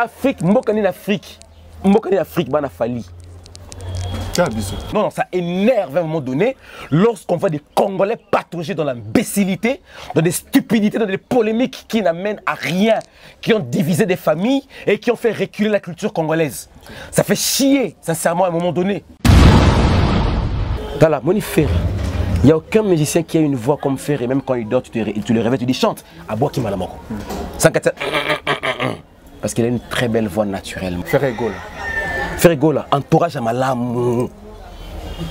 Afrique, mbokani l'Afrique. Mbokani l'Afrique, bana fali. Non, ça énerve à un moment donné lorsqu'on voit des Congolais patauger dans l'imbécilité, dans des stupidités, dans des polémiques qui n'amènent à rien, qui ont divisé des familles et qui ont fait reculer la culture congolaise. Ça fait chier, sincèrement, à un moment donné. Dans la Moni Ferry, il n'y a aucun musicien qui a une voix comme Ferry, même quand il dort, tu le réveilles, tu dis chante, à bois qui malamoko. Parce qu'il a une très belle voix naturelle. Ferry Gola. Ferry Gola, entourage à malam.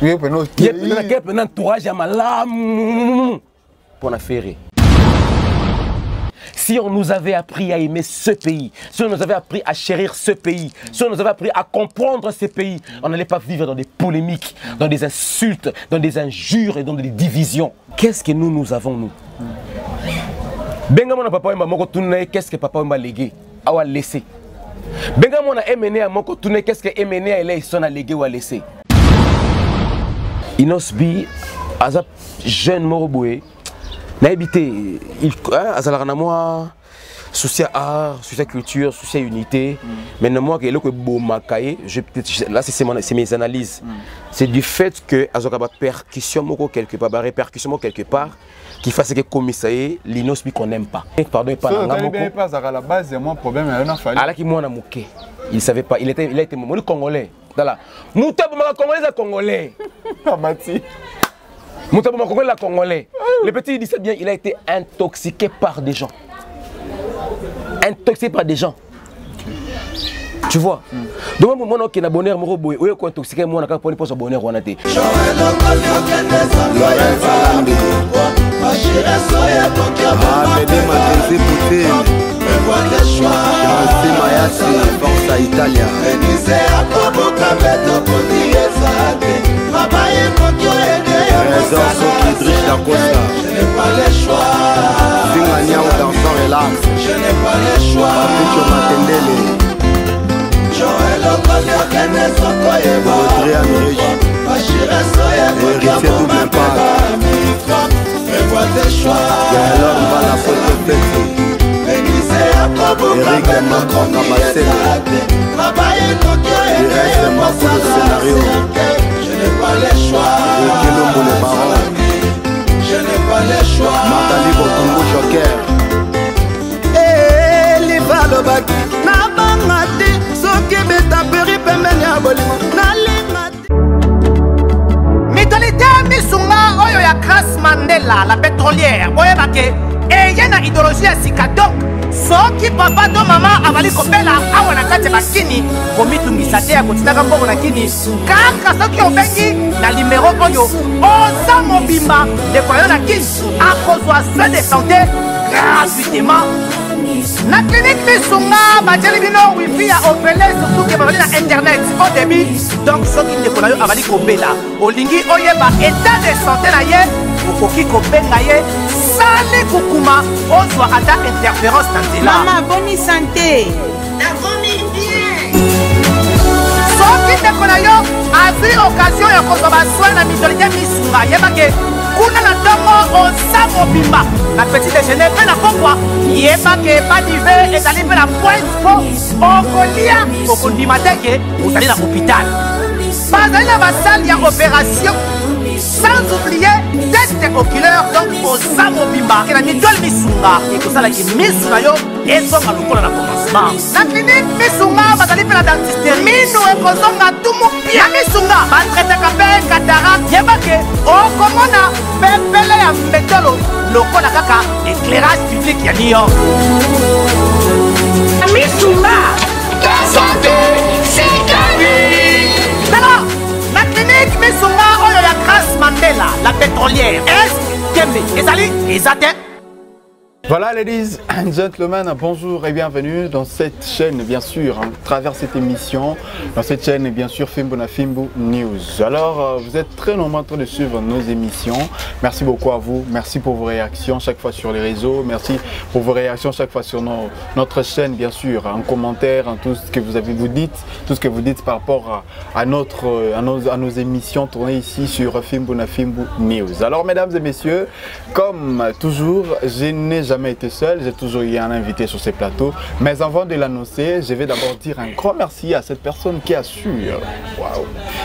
Il y a un entourage à malam pour la Ferry. Si on nous avait appris à aimer ce pays, si on nous avait appris à chérir ce pays, si on nous avait appris à comprendre ce pays, on n'allait pas vivre dans des polémiques, dans des insultes, dans des injures et dans des divisions. Qu'est-ce que nous avons, nous? Bengamona papa m'a moko tourné, qu'est-ce que papa m'a légué? A laissé. Bengamona MNA à moko tourné, qu'est-ce que MNA elle son a légué ou a laissé? Inosbi, Azap jeune Moroboué. N'a habité, moi, souci à art, souci à culture, souci à unité. Maintenant, moi, là, c'est mes analyses. C'est du fait que Azokaba percussion quelque part, répercussion quelque part, qui fasse que commissariat, l'inosbi qu'on n'aime pas. Pardon, pas à la base, il y a un problème, il y a un fallu. Alors qu'il m'a mouké, il savait pas, il était mon Congolais. Mouta Congolais, Congolais. Moutaba Congolais, la Congolais. Le petit il dit ça bien, il a été intoxiqué par des gens. Intoxiqué par des gens. Tu vois? Donc moi qui na bonheur moro boy, oyo ko intoxiqué moi na ka poni poso bonheur wana te. Je n'ai pas le choix. Je n'ai pas le choix. Je n'ai pas le choix. Matali Botongo Joker. Les valobaki. Na bangati. Soki beta peri pembeni ya bolimo. Na lingati. Mentalité misunga oyo ya Grace Mandela, la pétrolière. Boye bake. Et y a une idéologie à sika. Donc, soki papa to maman avali kopela awa na kati bakini komitungisa te ya kotinaka mbongo na kini kaka soki obengi na numéro oyo oza mobimba ndeko yo na kini akozwa soin de santé gratuitement na clinique misunga batieli bino wifi ya opele surtout ke bazali na internet au début. Donc soki ndeko na yo avali kobela olingi oyeba état de santé na ye okoki kobenga ye sali kukuma ozwa ata interférence na nzela. Maman, bonne santé. Soki ndeko na yo azwi occasion ya kozwa baswin na mitolite misunga yebake kuna na ntongo oza mobimba na petit déjeuner mpe na pokwa yebake badive ezali mpe na pointe po okolia okondima teke ozali na hôpital bazali na basali ya opération. Sans oublier test oculaire, donc oza mobimba ke na mitole misunga ekosalaki misu na yo ezonga lokola na commencement. Na clinique misunga bazali mpe na dentiste minu ekozonga tumu pia misunga batretaka mpe cataracte yebake okomona pepele ya mbetolo lokola kaka éclairage public ya New York. Misunga santé c'est gagné. Alors la clinique misunga oyo ya Grace Mandela, la pétrolière. Est-ce que ezali ezate? Voilà, ladies and gentlemen, bonjour et bienvenue dans cette chaîne, bien sûr, à travers cette émission, dans cette chaîne, bien sûr, Fimbo Fimbo News. Alors, vous êtes très nombreux en train de suivre nos émissions. Merci beaucoup à vous. Merci pour vos réactions chaque fois sur les réseaux. Merci pour vos réactions chaque fois sur notre chaîne, bien sûr, en commentaire, en tout ce que vous dites, tout ce que vous dites par rapport à nos émissions tournées ici sur Fimbo Fimbo News. Alors, mesdames et messieurs, comme toujours, je n'ai jamais jamais été seul, j'ai toujours eu un invité sur ces plateaux. Mais avant de l'annoncer, je vais d'abord dire un grand merci à cette personne qui assure,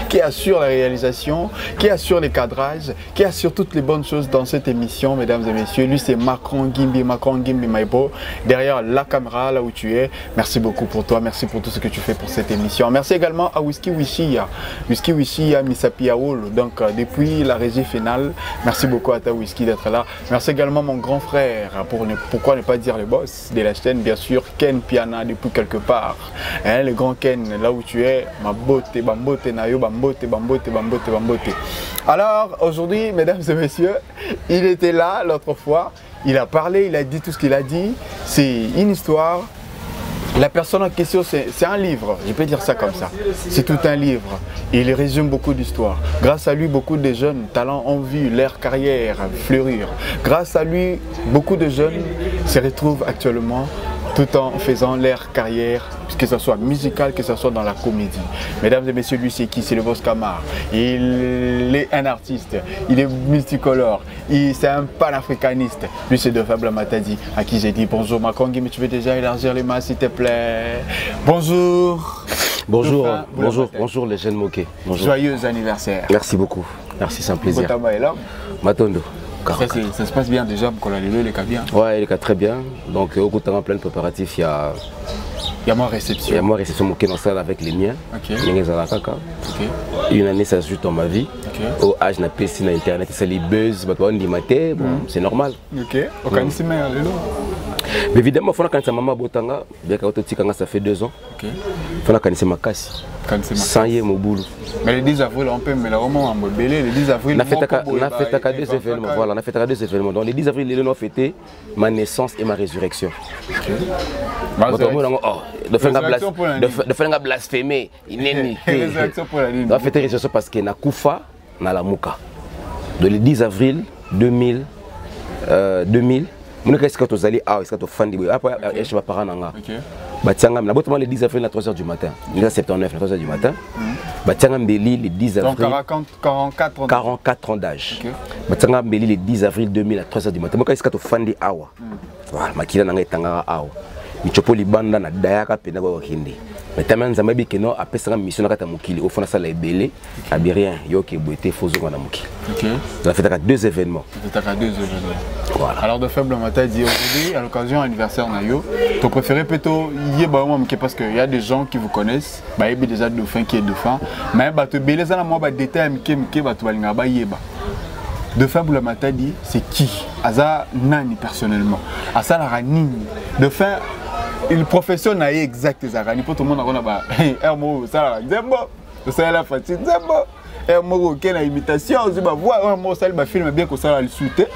qui assure la réalisation, qui assure les cadrages, qui assure toutes les bonnes choses dans cette émission, mesdames et messieurs. Lui, c'est Macron Gimbi Maibo, derrière la caméra, là où tu es. Merci beaucoup pour toi, merci pour tout ce que tu fais pour cette émission. Merci également à Whisky Wishiya, Misapiaolo, donc depuis la régie finale. Merci beaucoup à ta Whisky d'être là. Merci également mon grand frère, pourquoi ne pas dire le boss de la chaîne, bien sûr, Ken Piana depuis quelque part. Hein, le grand Ken, là où tu es, ma beauté, bambote, nayo, bambote. Alors, aujourd'hui, mesdames et messieurs, il était là l'autre fois, il a parlé, il a dit tout ce qu'il a dit. C'est une histoire. La personne en question, c'est un livre, je peux dire ça comme ça. C'est tout un livre. Et il résume beaucoup d'histoires. Grâce à lui, beaucoup de jeunes talents ont vu leur carrière fleurir. Grâce à lui, beaucoup de jeunes se retrouvent actuellement tout en faisant leur carrière, que ce soit musicale, que ce soit dans la comédie. Mesdames et messieurs, lui c'est qui? C'est le Boss Camara. Il est un artiste, il est multicolore, c'est un panafricaniste. Lui c'est De Faible Matadi, à qui j'ai dit bonjour Makongi, mais tu veux déjà élargir les mains s'il te plaît? Bonjour. Bonjour, bonjour les jeunes moqués. Bonjour. Joyeux anniversaire. Merci beaucoup, merci, c'est un plaisir. Matondo. Ça se passe bien déjà pour la levée, les cas bien. Ouais, les cas très bien. Donc au temps en plein préparatif, il y a ma réception. Il y a ma réception moquée dans salle avec les miens. Une année ça ajoute dans ma vie. Au âge n'a pas si internet, c'est les buzz, c'est normal. Ok. Organiser mais mais évidemment, il faut que maman Botanga, ça fait 2 ans. Il faut que ma casse. Sans y mon boulot. Mais le 10 avril, on peut me le roman en belé. Le 10 avril, on a fait 2 événements. Voilà, on a fait 2 événements. Donc le 10 avril, on a fêté ma naissance et ma résurrection. De faire un blasphémé, inénité. On a fait résurrection parce qu'il y a un Koufa dans la Mouka. Donc le 10 avril 2000. Je suis fan de après je suis parent nanga. Le 10 avril à 3h du matin. 1979 à 3h du matin. Le 10 avril. Donc 44 ans d'âge. Le 10 avril 2000 à 3h du matin. Je suis fan de awa. Voilà, makila nanga tangara awa. Michopo libanda na dayaka pena kwa kindi. Mais tamana zambabi keno apesa mission nakata mukili au fond ça la ebele abirien yoke boité fozo na mukili. OK. On a fait 2 événements. Voilà. Alors De Faible Matadi dit aujourd'hui à l'occasion anniversaire nayo, ton préféré plutôt yeba moi parce que il y a des gens qui vous connaissent, ba yebi déjà dauphin qui est dauphin, mais ba te beleza na moi ba détail mke ba to balinga ba yeba. De Faible Matadi c'est qui? Aza nani personnellement? Asa la nini? De fin il profession na exact ezarani pour tout le monde a ba ermo ça zembo ça la fatine zembo ermo ke na imitation ba voix ermo ça ba film bien que ça le souté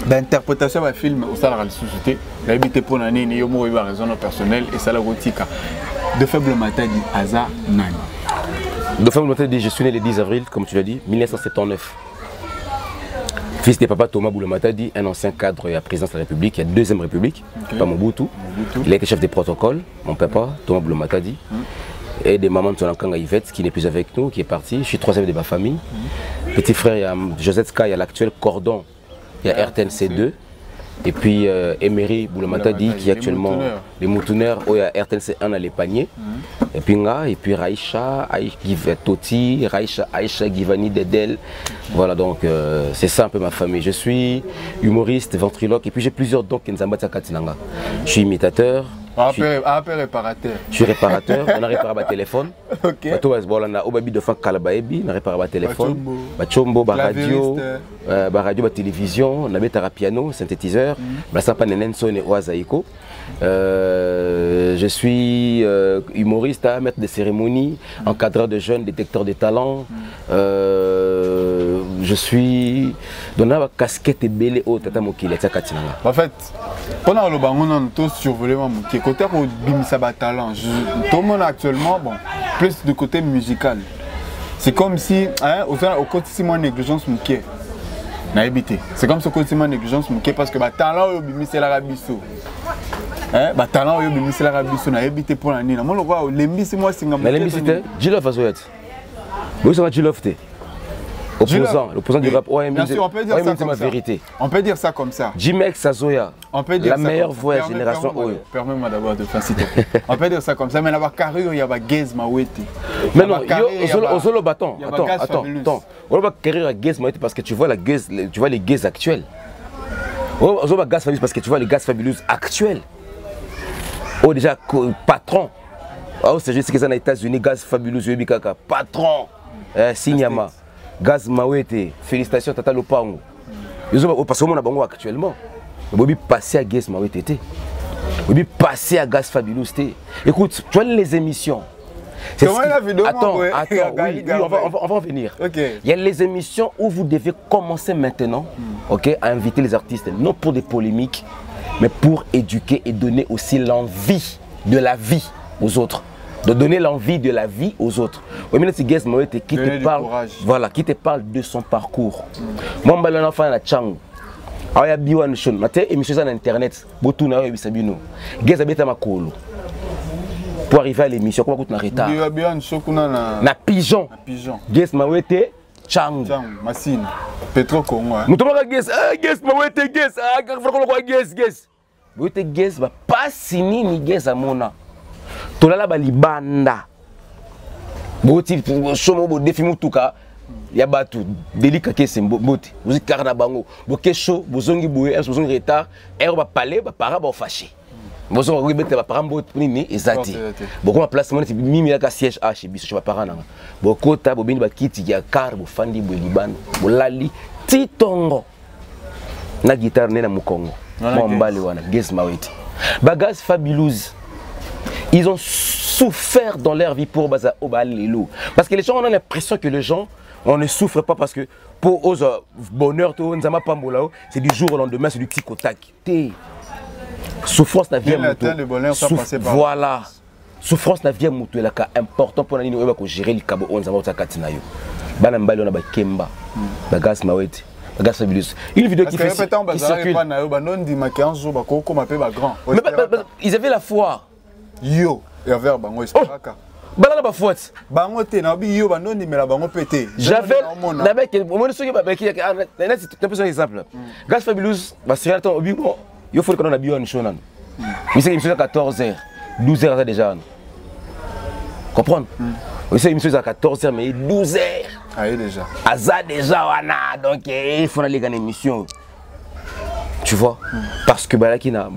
d'interprétation ba film au ça le souté la habité pour nani ni yo mo ba raison personnelle et ça la rotika. De Faible Matadi aza nani? De Faible Matadi, je suis né le 10 avril comme tu l'as dit 1979. Fils de papa Thomas Boulomatadi, un ancien cadre à la présidence de la République, il y a 2e République, pas Mobutu. Il a été chef de protocole, mon papa Thomas Boulomatadi. Et des mamans de son enfant Yvette qui n'est plus avec nous, qui est partie. Je suis 3e de ma famille. Petit frère, il y a Josette Ska, il y a l'actuel cordon, il y a RTNC 2. Et puis Emery Boulomatadi qui est actuellement les moutouneurs, il y a RTNC 1 à l'épanier. Et puis Raïcha, Toti, Aïcha Givani Dedel. Voilà, donc c'est ça un peu ma famille. Je suis humoriste, ventriloque et puis j'ai plusieurs dons qui nous ambattent. Je suis imitateur. Réparateur. Je suis réparateur, on a réparé ma téléphone. Ok. On a obabi de fan Kalabaebi, on a réparé ma téléphone. Bachombo, radio, radio, télévision, on a mis un piano, synthétiseur. Je suis humoriste, maître de cérémonie, encadreur de jeunes, détecteur de talents. Je suis dans la casquette et belé au tata mokile. En fait, pendant le banc, on a tous survolé mon côté au bimisaba talent. Tout le monde actuellement, bon, plus du côté musical. C'est comme si, au quotidien, négligence mouké. C'est comme ce quotidien négligence mouké parce que talent au bimisaba rabisso. Talent au bimisaba rabisso n'a habité pour l'année. Moi, le roi, l'embissé moi, c'est un mais l'embissé, Jilof a souhaité. Vous savez Jilof, L'opposant du rap. Ouais, bien sûr, on peut dire ça comme ma ça. vérité. On peut dire ça comme ça. Jimex Sazoya. On peut dire la meilleure voix de la génération. Permets-moi d'abord de faire s'il te plaît. On peut dire ça comme ça, mais la carrière, il y a Gaz Mawete. Mais non, au solo bâton. Attends. On va carrière à Gaz Mawete parce que tu vois les Gaz actuels. On va Gaz Fabulous parce que tu vois les Gaz Fabulous actuels. Oh, déjà, patron. Oh, c'est juste que ça aux États-Unis, Gaz Fabulous, patron. Signama. Gaz Mawete. Félicitations, Tata Lopango. Parce qu'on a bango actuellement. On va passer à Gaz Mawete. On va passer à Gaz Fabulous. Écoute, tu vois les émissions. Comment la vidéo? Attends, oui, on va en venir. Okay. Il y a les émissions où vous devez commencer maintenant à inviter les artistes, non pour des polémiques, mais pour éduquer et donner aussi l'envie de la vie aux autres. De donner l'envie de la vie aux autres. Oui, mais c'est Gaz Mawete qui te parle, voilà, qui te parle de son parcours. Moi, je suis un enfant de Chang. Il y a Biwan Shon. Maintenant, émission sur internet. Botou na yo bisabino. Gaz abeta makolo. Pour arriver à l'émission, comment coûte na retard? Biwan Shon na pigeon. Gaz Mawete Chang. Massine. Petro Congo. Mutomaka Gaz, Gaz Mawete Gaz. Gaz. Mawete Gaz ba pas sini ni Gaz amona. Tolala ba libanda. Boti shomo bo defi mutuka. Ya batu delika kese mbote vous karna bango boke chaud bozongi boye bozongi retard er ba parler ba para ba fâché bozongi rebete ba para mbote nini ezati boko ma place monete mimi ya ka siège a chez biso ba para nanga bokota bobini ba kiti ya car bo fandi bo libano bo lali titongo na guitare nena mukongo mo mbali wana Gaz Mawete ba Gaz Fabulous. Ils ont souffert dans leur vie pour baza obalelo parce que les gens ont l'impression que les gens on ne souffre pas parce que pour aux bonheur, c'est du jour au lendemain, c'est du tic au tac. Souffrance n'a vient voilà. Souffrance n'a vient moutou là important pour nous gérer le cabo on zama katina yo. Bana mbali on a ba Kemba, ba Gaz Mawete, ba Gaz Fabulous. Une vidéo qui fait ils avaient la foi. Yo, il y avait bango espaka. Balala ba faute. Bango te na bi yo banoni mela bango pété. J'avais avec moi ce que c'est un exemple. Gaz Fabulous ba serial ton obi bon, il faut qu'on a bio en shonan. Mais c'est émission à 14h, 12h déjà. Comprendre? Oui, c'est émission à 14h mais 12h. Ah déjà. Aza déjà wana donc il faut aller gagner émission. Tu vois, parce que Balakina,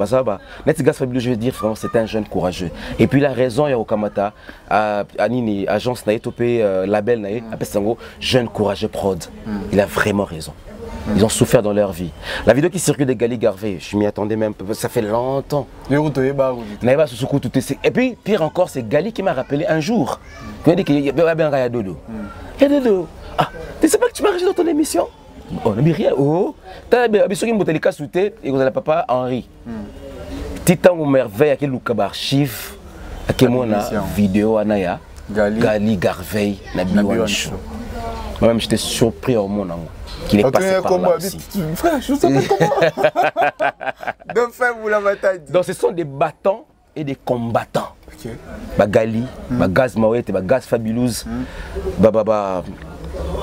Net Gaz Fabulous, je veux dire, vraiment, c'est un jeune courageux. Et puis la raison, il y a Okamata, Anini, agence Naï, topé, label Naï, jeune courageux prod. Il a vraiment raison. Ils ont souffert dans leur vie. La vidéo qui circule de Gali Garvey, je m'y attendais même, ça fait longtemps. Et puis, pire encore, c'est Gali qui m'a rappelé un jour. Il m'a dit qu'il y a Dodo. Il y a Dodo. Ah, tu sais pas que tu m'as rejoint dans ton émission? Oh, non, mais rien. Oh, tu as des gens qui ont sauté et vous avez papa Henri. Titan ou merveille, avec le archive, avec mon vidéo, Anaya, Gali Garvey, Nabi Show. Moi-même, j'étais surpris au monde qu'il est passé par là aussi. Frère, je sais pas comment. Donc, ce sont des battants et des combattants. Gali, Gaz Mawete, Gaz Fabulous,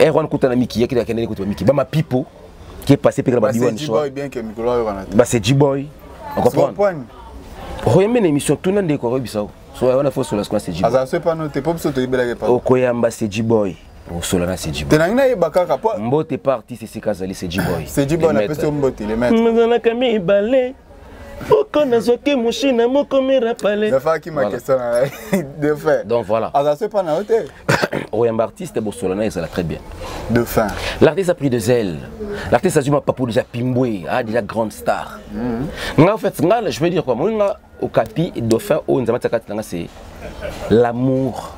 Erwan Koutanami qui est qui ma Pipo qui est passé par la Biwan Show. C'est G-Boy. On comprend. Regardez l'émission, tout le monde est correct. On a fait sur la square, c'est G-Boy. C'est pas noté, pas besoin de te Okoyamba, c'est G-Boy. Au Solana, c'est G-Boy. Mbote est parti, c'est Kazali, c'est G-Boy. C'est G-Boy, on a fait sur Mbote, les maîtres. Donc voilà. Oyamba artiste, Solana, il s'est très bien. De fin. L'artiste a pris de zèle. L'artiste a dit Papou déjà Pimboué, déjà grande star. En fait, je veux dire quoi, moi, au capi, dauphin, c'est l'amour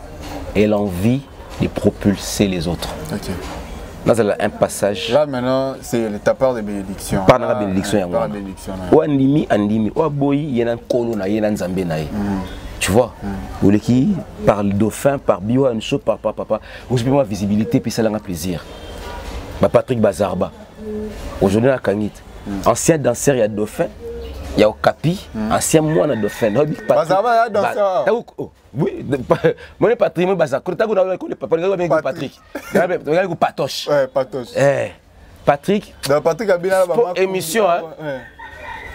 et l'envie de propulser les autres. Ok. Là, c'est un passage. Là, maintenant, c'est ta part de bénédiction. Par la bénédiction. Par la bénédiction. Ou andimi, ou boy, il y a un colon, il y a un zambé. Tu vois, ou qui par le dauphin, par bio, un show, par papa, vous avez ma visibilité, puis ça a plaisir. Patrick Bazarba, aujourd'hui, à Kangit, ancien danseur, il y a dauphin, il y a Okapi, ancien moine de Dauphin. Bazaba est danseur. Oui, mon Patrick, mon Bazar. Quand tu as Patrick, regarde Patoche. Ouais, Patoche. Patrick. Patrick a bien la émission.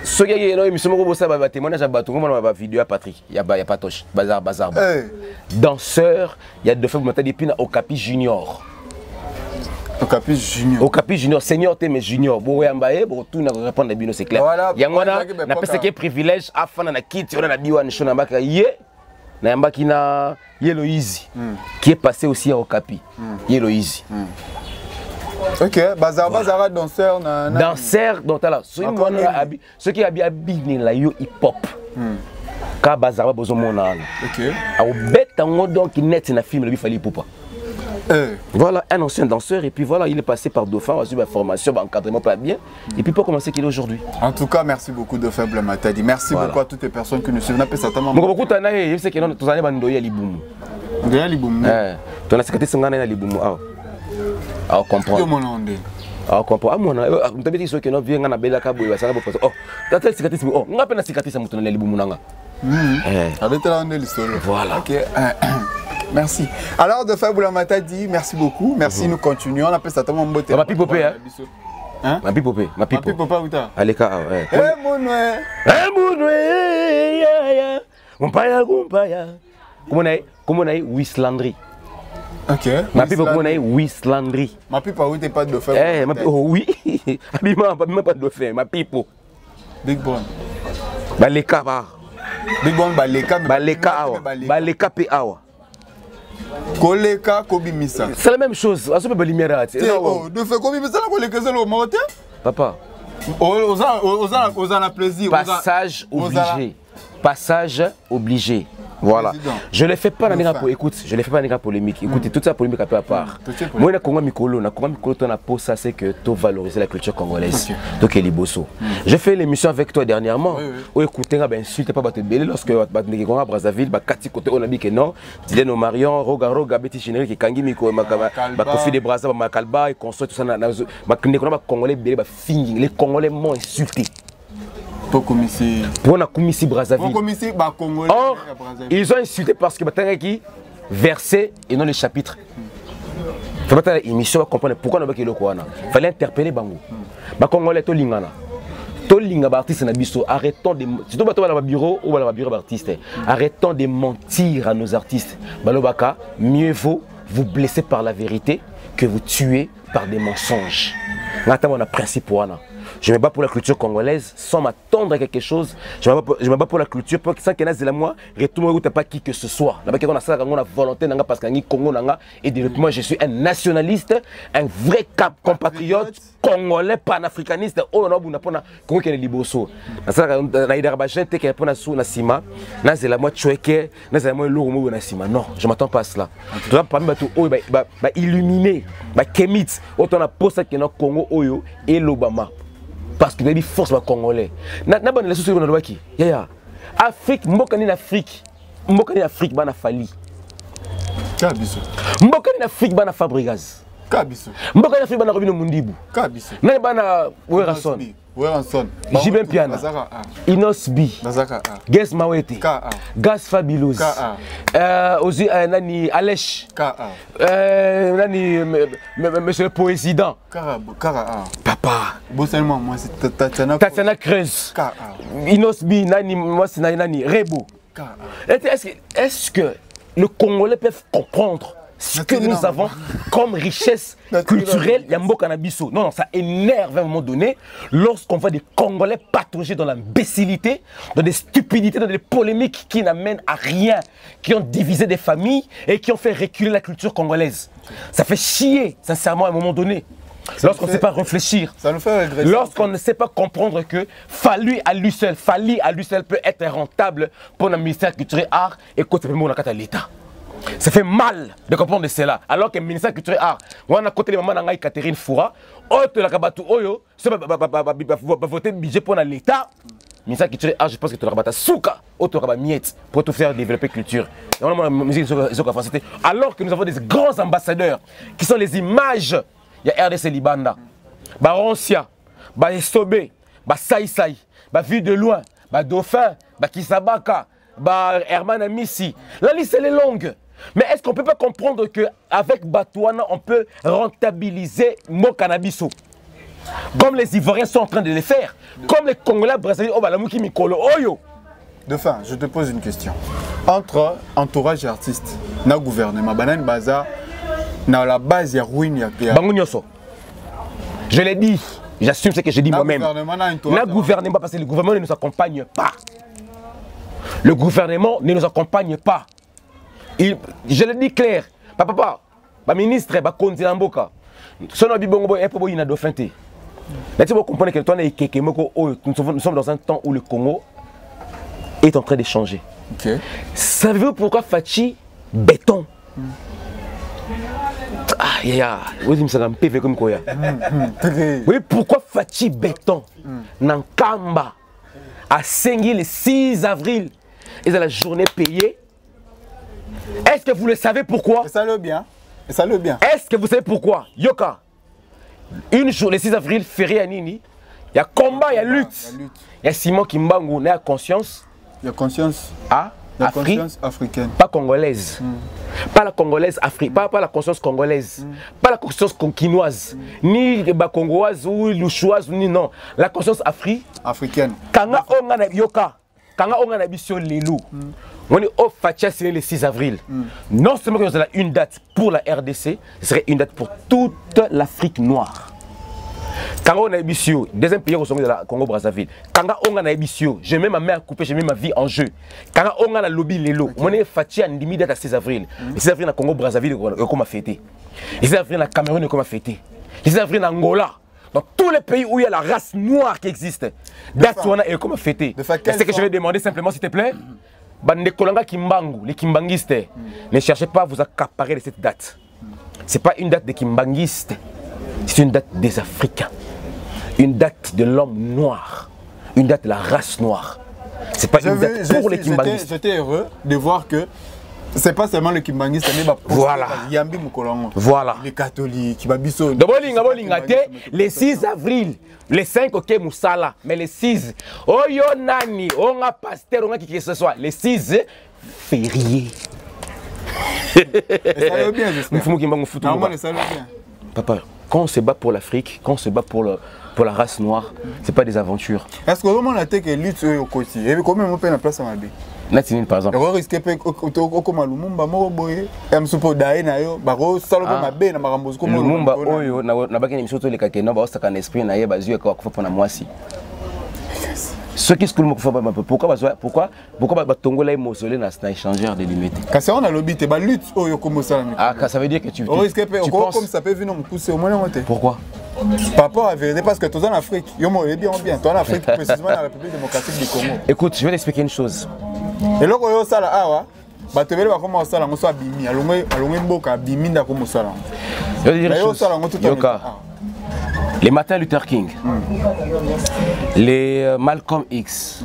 Ceux qui ont une émission, ils ont témoignage à Batou, ils ont vidéo à Patrick. Il y a Patoche. Bazar. Danseur, il y a Dauphin, il y a Okapi Junior. Okapi Junior. Okapi Junior, senior, mais junior. Bon, tout n'a pas répondu à Bino, c'est clair. Il y a un peu privilège à faire un kit, on a dit on a Yellow Easy, qui est passé aussi à Okapi. Yellow Easy. Ok, Bazar danseur. Danseur, donc là, ceux qui habillent la hip hop. Car Bazar a besoin de mon âme. Ok. Au bête, donc, il net dans film, il fallait pas. Voilà, un ancien danseur, et puis voilà, il est passé par Dauphin, il a suivi ma formation, encadrement pas bien, et puis pour commencer qu'il est aujourd'hui. En tout cas, merci beaucoup Dauphin Blamatadi. Merci beaucoup à toutes les personnes qui nous suivent. On appelle ça tellement. Beaucoup de gens, je sais que nous allons bandoyer Liboum. Doya Liboum. Tu as la sécurité sangana Liboum. Ah, comprendre. Ah, comprendre. Ah, mon, on t'a dit que nous viens à Bela Cabo, ça va pas. Oh, tu as la sécurité. Oh, on a pas la sécurité, ça m'a donné Liboum nanga. Voilà. Ok. Merci. Alors, Dauphin Blamatadi, merci beaucoup. Merci, nous continuons. On appelle ça tellement beauté. Ma pipopé, hein? Ma pipopé. Ma pipopé, où t'as? Allez, ouais. Eh, mounoué. Eh, mounoué. Comment on a Wislandry. Ok. Ma pipo, comment on a Wislandry. Ma pipo, où t'es pas de Dauphin? Eh, oh oui. Abima, pas de Dauphin. Ma pipo. Big Bon. Baleka, Big Bon, Baleka. Baleka, P.A. Koleka Kobimisa. C'est la même chose. On peut lumière. De faire Kobimisa, le monter. Papa. Aux plaisir. Passage obligé. Passage obligé. Voilà. Je ne le fais pas dans les écoute, je ne le fais pas dans les polémiques. Écoutez, toute ça polémique à peu à part. Moi, je suis Mikolo, ça c'est que tu valoriser la culture congolaise. Donc, il est beau. Je fais l'émission avec toi dernièrement. Où écoutez, insulte pas battre belé lorsque on a Brazzaville, Kati côté on a dit que non. Dis nos Marion, Roga, Betty Générique et Kangi Miko, Kofi de Brazza, Makalba et construit tout ça. Congolais belé, les Congolais m'ont insulté. Pour la commission Brazzaville. Or, ils ont insulté parce que qui versé et non les chapitres. Il faut pas l'émission comprendre pourquoi on a fait le quoi. Il fallait interpeller Bango. Congolais to lingana. To linga artiste na biso. Arrêtons de surtout dans le bureau ou dans le bureau d'artiste. Arrêtons de mentir à nos artistes. Balobaka, mieux vaut vous blesser par la vérité que vous tuer par des mensonges. On a principe pour ça. Je me bats pour la culture congolaise sans m'attendre à quelque chose. Je me bats pour la culture pour que ça qu'est là moi retourne pas qui que ce soit. Là-bas qu'on a ça on a volonté nanga parce que Congo nanga et moi je suis un nationaliste, un vrai compatriote congolais panafricaniste. Oh non buna pona Congo qui est liboso. Na ça na ida ba gente qui pona sous na sima. Na c'est la moi choueke, na c'est la moi lourou na sima. Non, je m'attends pas à cela. Tu dois parmi bato oh ba illuminer, ba kemit. Autant na posa que na Congo oyo et l'Obama. Parce que les forces sont congolais. Na bonne les sociétés on qui ya Afrique mbokani na Afrique. Mbokani na Afrique bana fali. Kabiso. Mbokani na Afrique bana Fabregas. Kabiso. Mbokani na Afrique bana Robino Mundibu. Kabiso. Na bana Werason. Jibem Piana. Inosbi. Ges Mawete. Gas Fabulous. Aussi nani Alech. Nani monsieur le président. Papa. Moi c'est Tatiana Creuse. Inosbi nani moi c'est nani Rebo. Est-ce que le Congolais peut comprendre ce que nous avons comme richesse culturelle, il y a un cannabiso. Non, ça énerve à un moment donné lorsqu'on voit des Congolais patauger dans l'imbécilité, dans des stupidités, dans des polémiques qui n'amènent à rien, qui ont divisé des familles et qui ont fait reculer la culture congolaise. Ça fait chier, sincèrement, à un moment donné. Lorsqu'on ne sait pas réfléchir, lorsqu'on ne sait pas comprendre que Fali à lui seul peut être rentable pour le ministère culturel art et côté de l'État. Ça fait mal de comprendre cela. Alors que le ministère culturel art, on a côté de maman Nangaï Catherine Foura, autre la Kabatou Oyo, va voter le budget pour l'État. Le ministère culturel art, je pense que tu as souka, autre la miette pour tout faire développer la culture. Alors que nous avons des grands ambassadeurs qui sont les images. Il y a RDC Libanda, Baroncia, Estobe, Saï, Vue de loin, Dauphin, Kisabaka, Herman Amissi. La liste elle est longue. Mais est-ce qu'on ne peut pas comprendre qu'avec Batouana, on peut rentabiliser mon cannabis? Comme les Ivoiriens sont en train de le faire, comme les Congolais, Brésiliens, Dauphin, je te pose une question. Entre entourage et artiste, na gouvernement, banane baza, na la base ya ruine ya. Je l'ai dit, j'assume ce que j'ai dit moi-même. Na gouvernement, parce que le gouvernement ne nous accompagne pas. Le gouvernement ne nous accompagne pas. Je le dis clair, papa, ministre, continent Mboka. Si on a dit bongo, il y a Dauphin. Vous comprenez que nous sommes dans un temps où le Congo est en train de changer. Okay. Savez-vous pourquoi Fachi béton? Oui, pourquoi Fachi béton? Nankamba a saigné le 6 avril et c'est la journée payée. Est-ce que vous le savez pourquoi? Ça le bien. Ça le bien. Est-ce que vous savez pourquoi? Yoka, une journée, le 6 avril, férié à Nini, il y a combat, il y a lutte. Il y a Simon Kimbangu, il y a conscience. Il y a conscience. La conscience africaine. Pas congolaise. Pas la congolaise africaine. Pas la conscience congolaise. Pas la conscience quinoise. Ni congoise ou louchoise. Ni non. La conscience africaine. Kanga onga yoka. Kanga onga na bisio lelo. On est au Fatia, c'est le 6 avril. Non seulement que nous avons une date pour la RDC, ce serait une date pour toute l'Afrique noire. Quand on a Ebissio, deuxième pays au sommet de la Congo-Brazzaville. Quand on a Ebissio, j'ai mis ma main à couper, j'ai mis ma vie en jeu. Quand on a la lobby Lelo, on est Fatia en limite à 6 avril. Le 6 avril, à Congo-Brazzaville, on a fêté. Le 6 avril, à Cameroun, on a fêté. Le 6 avril, à Angola. Dans tous les pays où il y a la race noire qui existe, date on a fêté. C'est ce que je vais demander simplement, s'il te plaît. Les kimbangistes, ne cherchez pas à vous accaparer de cette date. Ce n'est pas une date des kimbangistes, c'est une date des Africains. Une date de l'homme noir. Une date de la race noire. Ce n'est pas une date pour les kimbangistes. J'étais heureux de voir que ce n'est pas seulement les kimbangistes, mais voilà. Voilà. Les catholiques, le 6 avril. Les 5, ok, Moussala, mais les 6, Oyo Nani, on a pasteur, on a qui que ce soit, les 6, férié. Ça va bien, j'espère. Normalement, ça va bien. Papa, quand on se bat pour l'Afrique, quand on se bat pour la race noire, c'est pas des aventures. Est-ce que vraiment on a été lutte au côté? Et combien on peut la place à ma vie? Natinine par exemple. On risque de Lumumba Moroboye, Msupo Daena yo, baro salo ko mabe na makambozo ko Lumumba oyo na bakeni misoto le kakena ba osaka na esprit na ye bazue ka kufa na mwasi. Ce qui se coule pourquoi batongola e mausolée na échangeur de limite. Kasi on a lobby te ba lutte oyo ko mosala. Ah, ça veut dire que tu penses comme ça peut venir me pousser au moins monter. Pourquoi? Par rapport à la vérité, parce que tu es en Afrique, yo mo bien bien, tu es en Afrique précisément dans la République démocratique du Congo. Écoute, je vais t'expliquer une chose. Et là, quand ça awa, bah tu veux pas comment ça là, on soit bimi, alongé mboka bimi nda comme ça là. Je vais dire une chose. Yoka. Les Martin Luther King, les Malcolm X,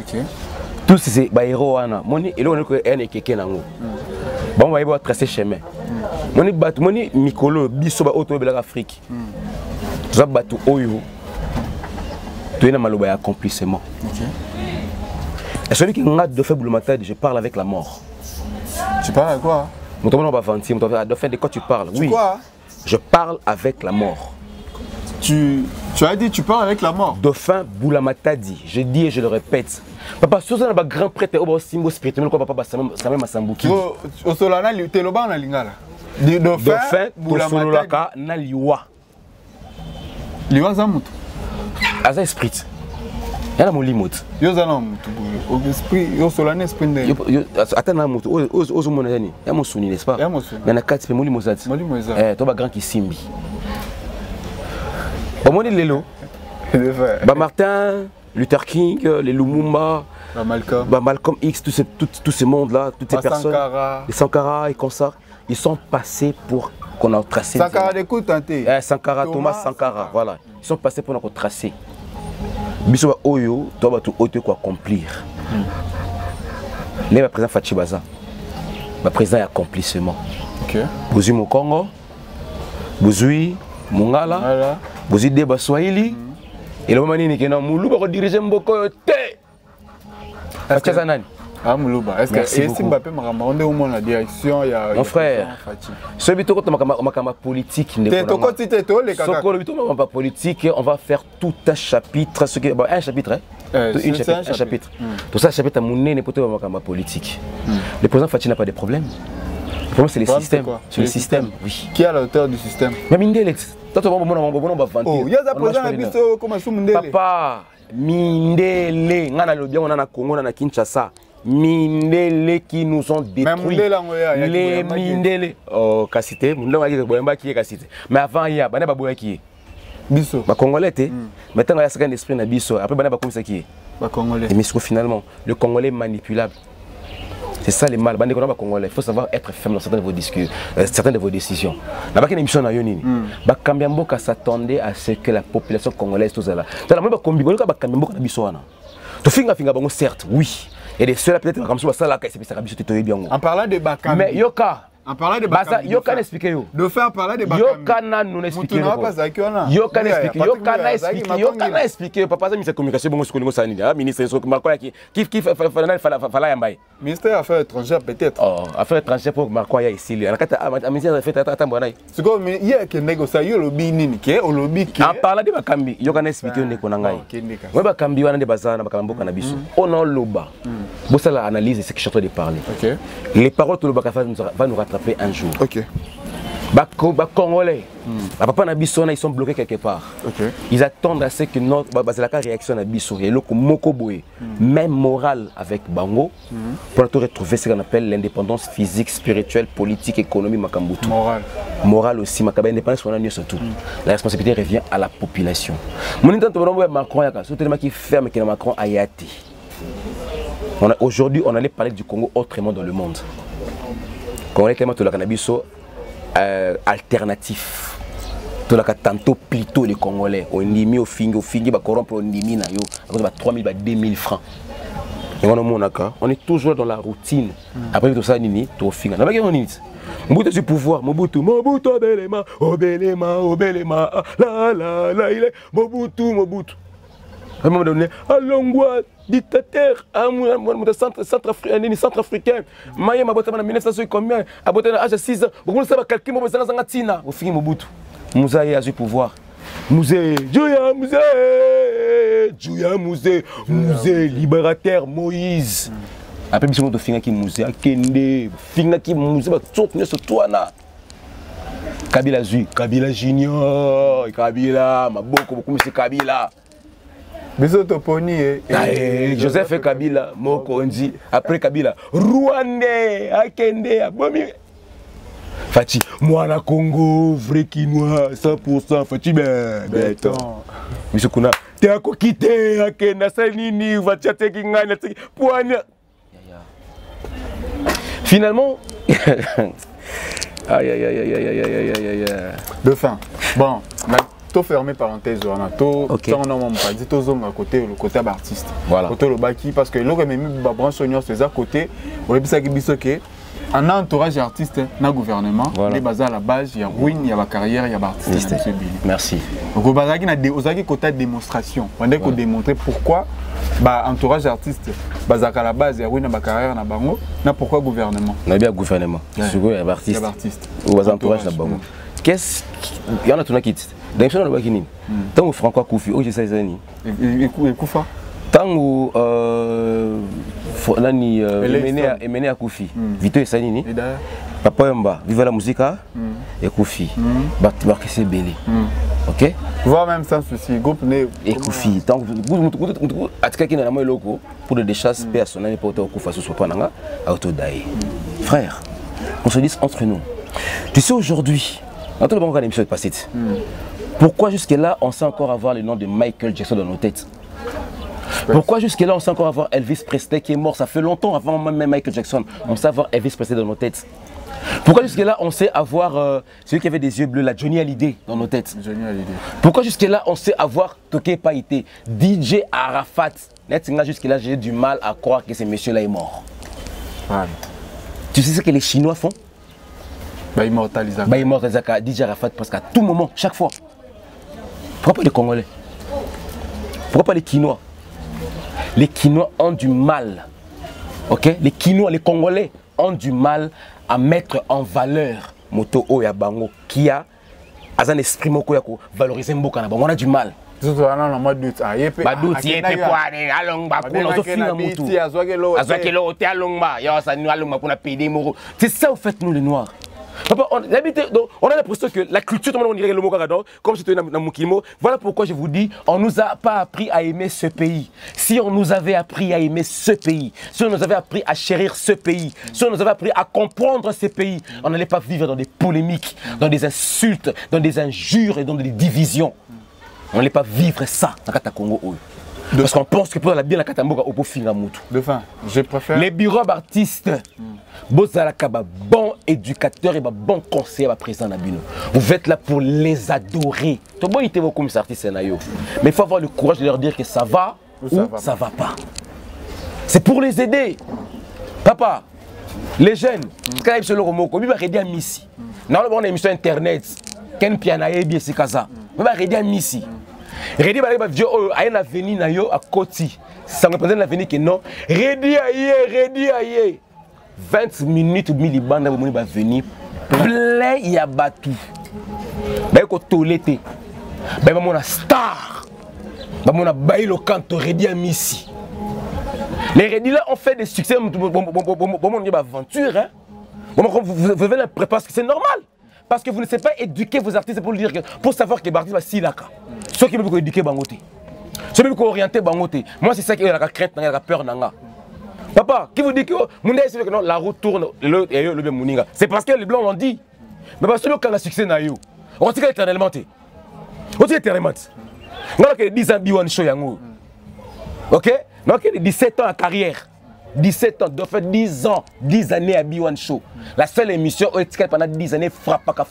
tous ces héros moni et là on est quelqu'un nango. Bon on va tracer chemin. Moni mikolo biso ba auto de l'Afrique. Tout ça batu oyo. Tu es dans maloba accomplissement. Et celui qui a de faible matade, je parle avec la mort. Tu parles avec quoi? De quoi tu parles? Oui. Quoi? Je parle avec la mort. Tu as dit tu parles avec la mort. Dauphin Boulamatadi, je dis et je le répète. Papa, si vous avez un grand prêtre au symbole spirituel, papa, ça même à Sambuki. Au solana, tu es le ban à Lingala. Dauphin Boulamatadi na liwa. Liwa Zamutu. Aza esprit. Il y a mon limite. Yo zana mutu. Au esprit, yo solana esprit de. Attends na mutu. Ozo mon nani. Il y a mon soni, n'est-ce pas? Il y a mon soni. Mais na 4 pe moli mozati. Moli mozati. Toi ba grand qui simbi. Comment dit Lelo? Martin Luther King, les Lumumba, Malcolm X, tous ces mondes-là, toutes ces personnes, les Sankara et comme ça, ils sont passés pour qu'on a tracé. Sankara d'écoute, Sankara, Thomas Sankara, voilà. Ils sont passés pour qu'on tracé. Biso Oyo, toi tu as quoi accomplir. Les président Fachibaza, le président accomplissement. Bozui Mokongo, Bozui Mongala. Vous êtes des Swahili et le moment où vous dirigez Mboko, Est-ce que Mbappé m'a demandé au moins la direction? Mon frère, ce bito ma politique politique, on va faire tout un chapitre, un chapitre, un chapitre. Tout ça, chapitre à mon nez, ma politique. Le président Fachi n'a pas de problème. Le problème, c'est le système. C'est le système, oui. Qui est à la hauteur du système? Papa, Mindele, on a le bien, on a na Congo, on a Kinshasa. Mindele qui nous ont détruits. Les Mindele. Oh, Kassité, qui est Kassité. Mais avant, il y a Banababoya qui est. Bisso. Bah, Congolais, maintenant, il y a un esprit dans Bisso. Après, Banababoya, c'est qui est. Congolais. Mais finalement, le Congolais est manipulable. C'est ça les mal. Il faut savoir être ferme dans certains de vos discours, certaines de vos décisions. La bac émission na yonini. Ba Kambiamboka s'attendait à ce que la population congolaise tout ça là. Dans la même Kambiamboka ba Kambiamboka na bisoana. To finga bango certes, oui. Et les seuls peut-être comme ça là c'est ça biso te bien. En parlant de Bakambi. Mais yoka en parlant de Bakambi. Yoka n'expliquer yo. De faire parler de Bakambi. Yoka na nous expliquer. Yoka n'expliquer. Yoka na expliquer. Papa ça ministre communication bon ce ça ni. Ministre de Marco qui fala yambai. Ministère des Affaires étrangères peut-être. Oh, Affaires étrangères pour Marco ya ici. La carte ministère des Affaires étrangères. C'est comme hier que négocier yo lobby nini ke o lobby ke. En parlant de Bakambi, yoka na expliquer ndeko na ngai. Moi Bakambi wana de bazana Bakamboka na biso. On a loba. Bon ça la analyse c'est que je suis en train de parler. OK. Les paroles de Loba va nous rattraper un jour. OK. Congolais, papa na biso ils sont bloqués quelque part. Okay. Ils attendent à ce que notre réaction na biso et le moko boye même morale avec bango pour retrouver ce qu'on appelle l'indépendance physique, spirituelle, politique, économique makambutu. Morale aussi makaba indépendance on a mieux surtout. La responsabilité revient à la population. Mon intention Macron yaka tellement qui ferme que Macron ayati. Aujourd'hui on allait parler du Congo autrement dans le monde. Congolais tellement to la cannabiso alternatif. Tout la tantôt plutôt les Congolais. On nimi au fingi ba corrompre on nimi na yo. À 3000 ba 2000 francs. Et on est toujours dans la routine. Après tout ça nini to finga. Na ba ke on nini. Mobutu du pouvoir, Mobutu obelema, obelema, la la la il est Mobutu. À un moment donné, Alongwa, dictateur, centrafricain, Maya Mabota en 1900 combien, à l'âge de 6 ans, vous savez quelqu'un qui m'a dit au fin Mobutu. Mouzaï a du pouvoir. Mouzé, Mouzé, libérateur, Moïse. Après, il y a des qui Mouzé, Akende, Finga qui Mouzé, Kabila Zui, Kabila Junior, Kabila, Maboko, beaucoup c'est Kabila. Joseph et Kabila, Moko Ndi, après Kabila, Rwandais, Akende, Abomi. Fati, moi la Congo, vrai Kinois, 100%, Fati, béton. Monsieur Kuna, t'es à quoi quitter, Akenda, Salini, Vatiate Kingana, Poigne. Finalement, aïe. De fin. Bon, tout fermé parenthèse, on a tout dit à côté le côté artiste. Voilà. Côté le baki parce que l'autre même branche senior c'est à côté. On est ça qui en entourage artiste, dans gouvernement, les bases à la base, il y a ruine, il y a la carrière, il y a l'artiste. Merci. Donc au base il côté démonstration. On a démontrer pourquoi entourage artiste, base à la base, il y a ruine, il y a carrière, na bango, na pourquoi gouvernement. On a bien gouvernement. C'est quoi l'artiste? Il y a l'artiste. Ou base entourage na bango. Qu'est-ce qu'il y en a tout na kit? Dans le Bakini, tant que Franco Koufi, oh je sais ça ni. Et Koufa. Tant que Nani mené à Koufi, Vito et Sanini. Papa Yamba, vive la musique et Koufi. Barkissé Belé. Ok? Voir même sans souci, groupe né. Et Koufi, tant que à quelqu'un qui n'a pas loco pour des chasses personnelles pour te Koufa sous Pananga, à Autodaï. Frère, on se dit entre nous. Tu sais aujourd'hui. Dans le bon cas d'émission de passée. Pourquoi jusque-là on sait encore avoir le nom de Michael Jackson dans nos têtes? Pourquoi jusque-là on sait encore avoir Elvis Presley qui est mort? Ça fait longtemps avant même Michael Jackson. On sait avoir Elvis Presley dans nos têtes. Pourquoi jusque-là on sait avoir celui qui avait des yeux bleus, la Johnny Hallyday dans nos têtes? Pourquoi jusque-là on sait avoir Toké Païté, DJ Arafat? Jusque-là j'ai du mal à croire que ce monsieur-là est mort. Tu sais ce que les Chinois font? Immortalisé DJ Arafat presque à tout moment, chaque fois. Pourquoi pas les Congolais? Pourquoi pas les Quinois? Les Quinois ont du mal Ok, les Kinois, les Congolais ont du mal à mettre en valeur moto oya bango qui a un esprit moko ya ko valoriser mboka na bango. On a du mal. Surtout on a ma doute ba doute yete poane alongba ko zo finga moto azwakelo hotel alongba ya sa ni alongba pour payer moko. C'est ça au fait nous les noirs. Papa, on a l'impression que la culture, tout le monde dirait le mot Gagador, comme c'était dans Mukimo. Voilà pourquoi je vous dis, on ne nous a pas appris à aimer ce pays. Si on nous avait appris à aimer ce pays, si on nous avait appris à chérir ce pays, si on nous avait appris à comprendre ce pays, on n'allait pas vivre dans des polémiques, dans des insultes, dans des injures et dans des divisions. On n'allait pas vivre ça dans Kata Congo. Parce qu'on pense que pour la bien la Katamboga au finga mutu. De fin, je préfère. Les bureaux d'artistes, Bozalaka, bon éducateur et bon conseiller présent na bino. Vous êtes là pour les adorer. Tout bon, il était comme artistes nayo. Mais il faut avoir le courage de leur dire que ça va ou ça va pas. C'est pour les aider. Papa, les jeunes, quand ils sont là au Moko, ils vont aider à Missi. Dans le bon émission internet, Ken Pianaye bien c'est kaza. Ils vont aider à Missi. Redi ba vieux a na veni na yo à Koti. Ça représente l'avenir que non. Redi aye. 20 minutes mili banda bomoni ba venir plein ya batu. Ba ko tolete. Ba mona star. Ba mona bailo canto Redi a Missi. Les Redi là ont fait des succès bon aventure hein. Vous venez la préparer parce que c'est normal. Parce que vous ne savez pas éduquer vos artistes pour dire que pour savoir que les artistes va si là. Ceux qui veulent éduquer bangote. Ceux qui veulent orienter bangote. Moi c'est ça qui est la crainte, la peur nanga. Papa, qui vous dit que non, la route tourne le bien mouninga. C'est parce que les blancs l'ont dit. Mais parce que quand le succès n'a eu, on retire éternellement. On retire éternellement. On a que 10 ans biwan show yango. OK? Donc 17 ans à carrière. 17 ans, de fait 10 ans, 10 années à B1 Show. La seule émission où étiquette pendant 10 années frappaka,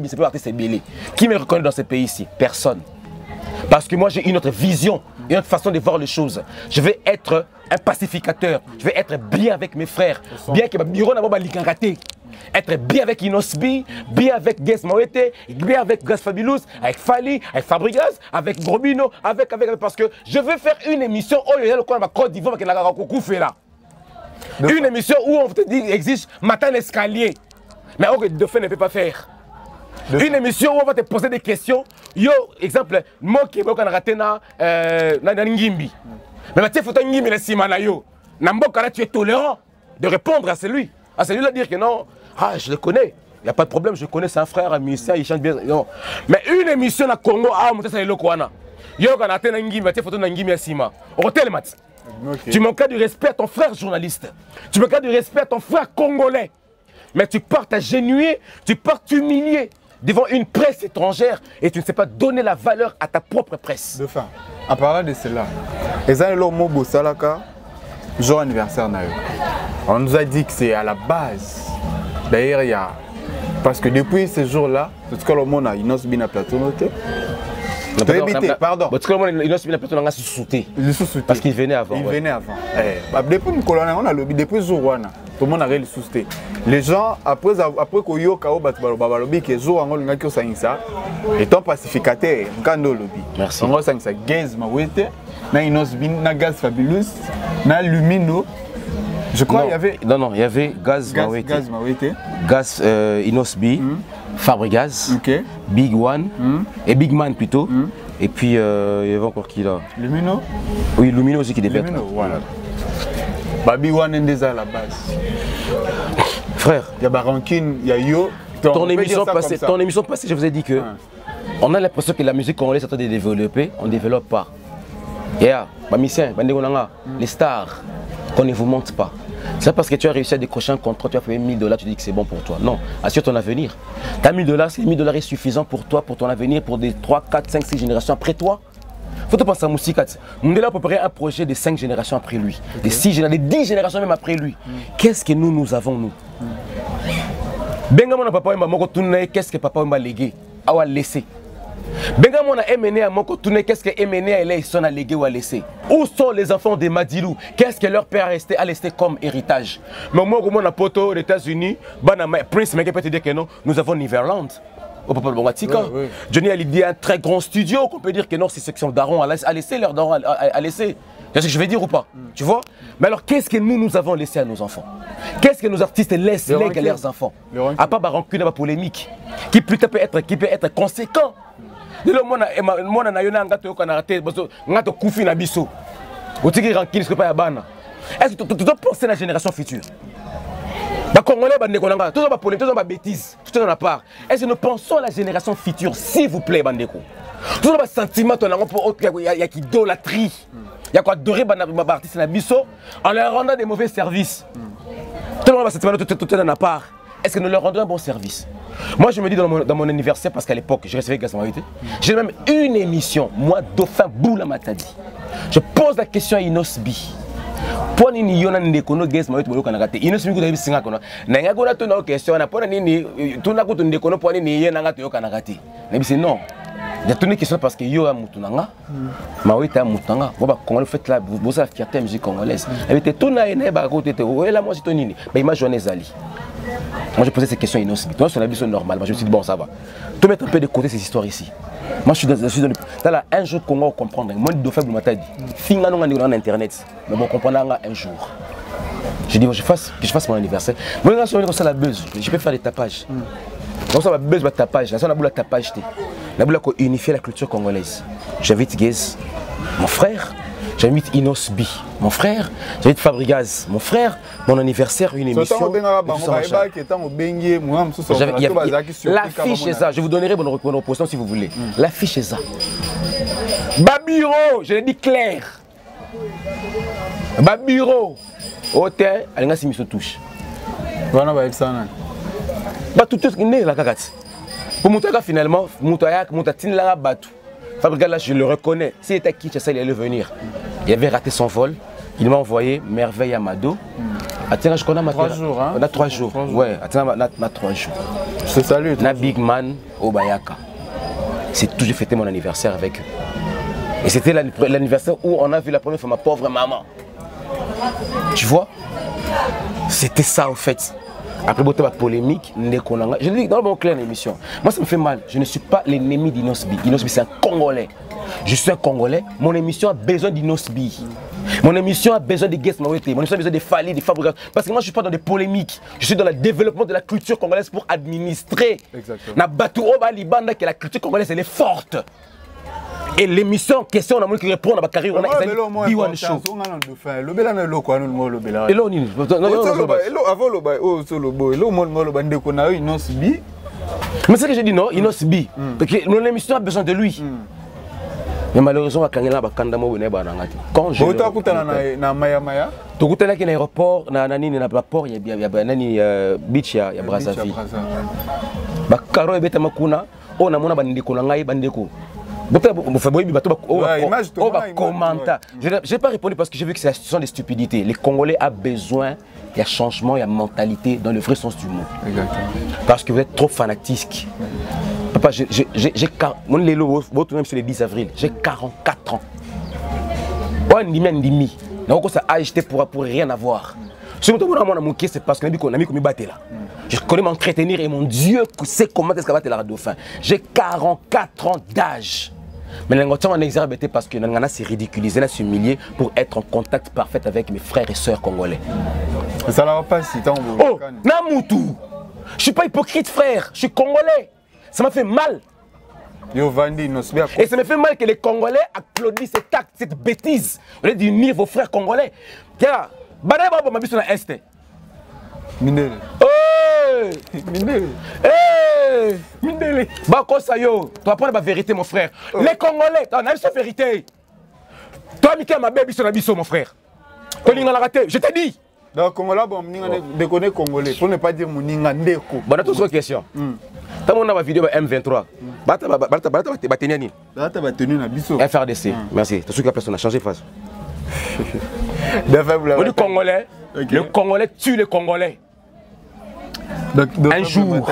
c'est pas artiste belé. Qui me reconnaît dans ce pays ici? Personne. Parce que moi j'ai une autre vision, une autre façon de voir les choses. Je vais être un pacificateur, je vais être bien avec mes frères, bien que ma bureau n'a pas l'ikangate. Être bien avec Inosbi, bien avec Guess Mawete, bien avec Gas Fabulous, avec Fali, avec Fabregas, avec Grobino, avec parce que je veux faire une émission où il y a le coin de ma Côte d'Ivoire qui n'a pas fait là. Une émission où on te dit existe matin l'escalier, mais que de fait ne peut pas faire. Une émission où on va te poser des questions. Yo, exemple, moi qui vais rater na Ngimbi. Mais tu faut Ngimbi le simana yo. Namboka là tu es tolérant de répondre à celui là dire que non, ah je le connais. Il n'y a pas de problème, je connais, c'est un frère, un musicien, il chante bien. Non. Mais une émission à Congo, ah, mon c'est le Kouana. Yo, quand on a Ngimbi, tu photo Ngimbi à Sima. Hôtel Mat. Okay. Tu manques du respect à ton frère journaliste. Tu manques du respect à ton frère congolais. Mais tu pars t'agenouiller, tu pars t'humilier devant une presse étrangère et tu ne sais pas donner la valeur à ta propre presse. De fin, en parlant de cela, jour anniversaire, on nous a dit que c'est à la base. D'ailleurs, il y a. Parce que depuis ce jour-là, tout ce que le monde a, il n'a pas bien plateau noté. Pardon. Parce qu'il venait avant. Il venait avant. Depuis le colonel, on a lobby, depuis le jour où tout le monde a ressuscité. Les gens, après qu'on y a que jour où on a ça, étant pacificateur, on a lobby. Merci. On a ça gaz mawete, na inosbin, na gaz fabulous, na lumino. Je crois qu'il y avait. Non, il y avait gaz mawete. Gaz Inosbi. Fabregas, okay. Big One et Big Man plutôt. Et puis il y avait encore qui là? Lumino. Oui, Lumino aussi qui débute. Lumino, voilà. Bah, Big One est déjà à la base. Frère, il y a Barankin, il y a Yo. Ton émission passée, je vous ai dit que on a l'impression que la musique congolaise est en train de développer, on ne développe pas. Et les stars, qu'on ne vous montre pas. C'est parce que tu as réussi à décrocher un contrat, tu as fait 1000 $, tu dis que c'est bon pour toi. Non, assure ton avenir. T'as 1000 $, c'est 1000 $ est suffisant pour toi, pour ton avenir, pour des 3, 4, 5, 6 générations après toi. Faut te penser à Moussika. Mandela a préparé un projet de 5 générations après lui, des 10 générations même après lui. Qu'est-ce que nous avons, nous? Bengamon papa m'a tourné, qu'est-ce que papa m'a légué, a laissé. Bengamon a MNA à Moko tourné, qu'est-ce que MNA a légué ou a laissé. Où sont les enfants de Madilou? Qu'est-ce que leur père a laissé comme héritage? Mais moi, comme on a poto aux États-Unis, Prince, mais peut te dire que non, nous avons Neverland. au papa de Bongatika. Johnny Hallyday a un très grand studio qu'on peut dire que non, c'est section daron à laisser leur daron à laisser. Tu sais ce que je vais dire ou pas? Tu vois? Mais alors, qu'est-ce que nous avons laissé à nos enfants? Qu'est-ce que nos artistes laissent à leurs enfants? À part rancune, à polémique, qui peut être conséquent. Est-ce que tu dois penser à la génération future? Les Congolais, tout ça polémique, tout ça bêtise, tout ça part. Est-ce que nous pensons à la génération future, s'il vous plaît, Bandeko? Tout ça sentiment, il y a qui idolâtrie. Il y a quoi adorer les artistes en leur rendant des mauvais services. Tout le monde va sentiment tout à part. Est-ce que nous leur rendons un bon service? Moi, je me dis dans mon anniversaire, parce qu'à l'époque, je recevais Gassamavité, j'ai même une émission, moi, Dauphin Boula Matadi. Je pose la question à Inosbi. Pour ni yona ndekono guest ma wetu kana kate ino simi kudabi singa kono na ngako na tuna question na pona nini tuna kutu ndekono pour ni yena ngata yo kana kate na bisi non ya tuni question parce que yo a mutunanga ma weta mutanga bo ba Congolais fait là bo sa fierté musique congolaise et tuna ene ba côté te o la moi c'est tonini ba image journée zali. Moi je posais ces questions innocentes. Toi sur la vie c'est normal, moi je me suis dit bon ça va. Tout mettre un peu de côté ces histoires ici. Moi je suis dans là un jour Congo comprendre. Moi de faible m'a dit finga non en internet. Mais bon comprendre un jour. J'ai dit je fasse mon anniversaire. Moi là sur ça la buzz, je peux faire des tapages. Donc ça va buzz va tapage, ça la boule tapage té. La boule ko unifier la culture congolaise. J'invite Gez, mon frère. J'invite Inosbi, mon frère. J'invite Fabrigaz, mon frère. Mon anniversaire, une émission. L'affiche est ça. Je vous donnerai mon reposition si vous voulez. L'affiche est ça. Babiro, je l'ai dit clair. Babiro. Hôtel, elle a mis sur touche. Voilà, bah, ça. Bah, tout ce qui est là, pour Moutaga, finalement, Moutatin la batou. Fabrigaz, là, je le reconnais. S'il était à Kinshasa, il allait venir. Il avait raté son vol. Il m'a envoyé Merveille Amado. Attends, je connais ma 3 jours. Hein? On a 3 jours. Ouais, attends, on a 3 jours. Je te salue. Na Big Man au Bayaka. C'est tout, j'ai fêté mon anniversaire avec eux. Et c'était l'anniversaire où on a vu la première fois ma pauvre maman. Tu vois? C'était ça en fait. Après, il y a une polémique. Je dis dans mon clair l'émission. Moi, ça me fait mal. Je ne suis pas l'ennemi d'Inosbi. Inosbi, c'est un Congolais. Je suis un Congolais. Mon émission a besoin d'Inosbi. Mon émission a besoin de Guest Mawete. Mon émission a besoin de Fali, de Fabricants. Parce que moi, je ne suis pas dans des polémiques. Je suis dans le développement de la culture congolaise pour administrer. Exactement. Na Batu Oba Libanda, que la culture congolaise, elle est forte. Et l'émission en question, on a qui répond à ma carrière, on a B1 Show. Mais c'est ce que j'ai dit, non, Inosbi. Parce que mon émission a besoin de lui. Mais malheureusement, quand je suis à l'aéroport, il y a beach, il y a Brazzaville. Je n'ai pas répondu parce que j'ai vu que ce sont des stupidités. Les Congolais ont besoin, il y a changement, il y a mentalité dans le vrai sens du mot. Exactement. Parce que vous êtes trop fanatique. Papa, votre même c'est le 10 avril, j'ai 44 ans. Donc ça a acheté pour rien avoir. Si vous avez c'est parce que je connais m'entretenir et mon Dieu sait comment est-ce qu'on va la dauphin. J'ai 44 ans d'âge. Mais on est parce que on s'est ridiculisé, on s'est humilié pour être en contact parfait avec mes frères et sœurs congolais. Ça ne va pas si tant. Oh, Namoutou, je suis pas hypocrite frère, je suis congolais. Ça m'a fait mal. Et ça me fait mal que les Congolais applaudissent cet acte, cette bêtise. Au lieu d'unir vos frères congolais. Tiens, Badaba ma biso na Est. Mindele. Mindele. Mindele. Bakosa yo, tu vas prendre la vérité mon frère. Les Congolais, on a cette vérité. Toi Mika ma bébé sur la biso mon frère. Kolinga la raté, je t'ai dit. Donc Congolais bon ninga déconner congolais pour ne pas dire moninga ndeko. Bon, toute question. T'as mon vidéo M23. Bata tenu na biso. FRDC. Merci. T'as su que la personne a changé face. Le Congolais, le Congolais tue les Congolais. Un jour,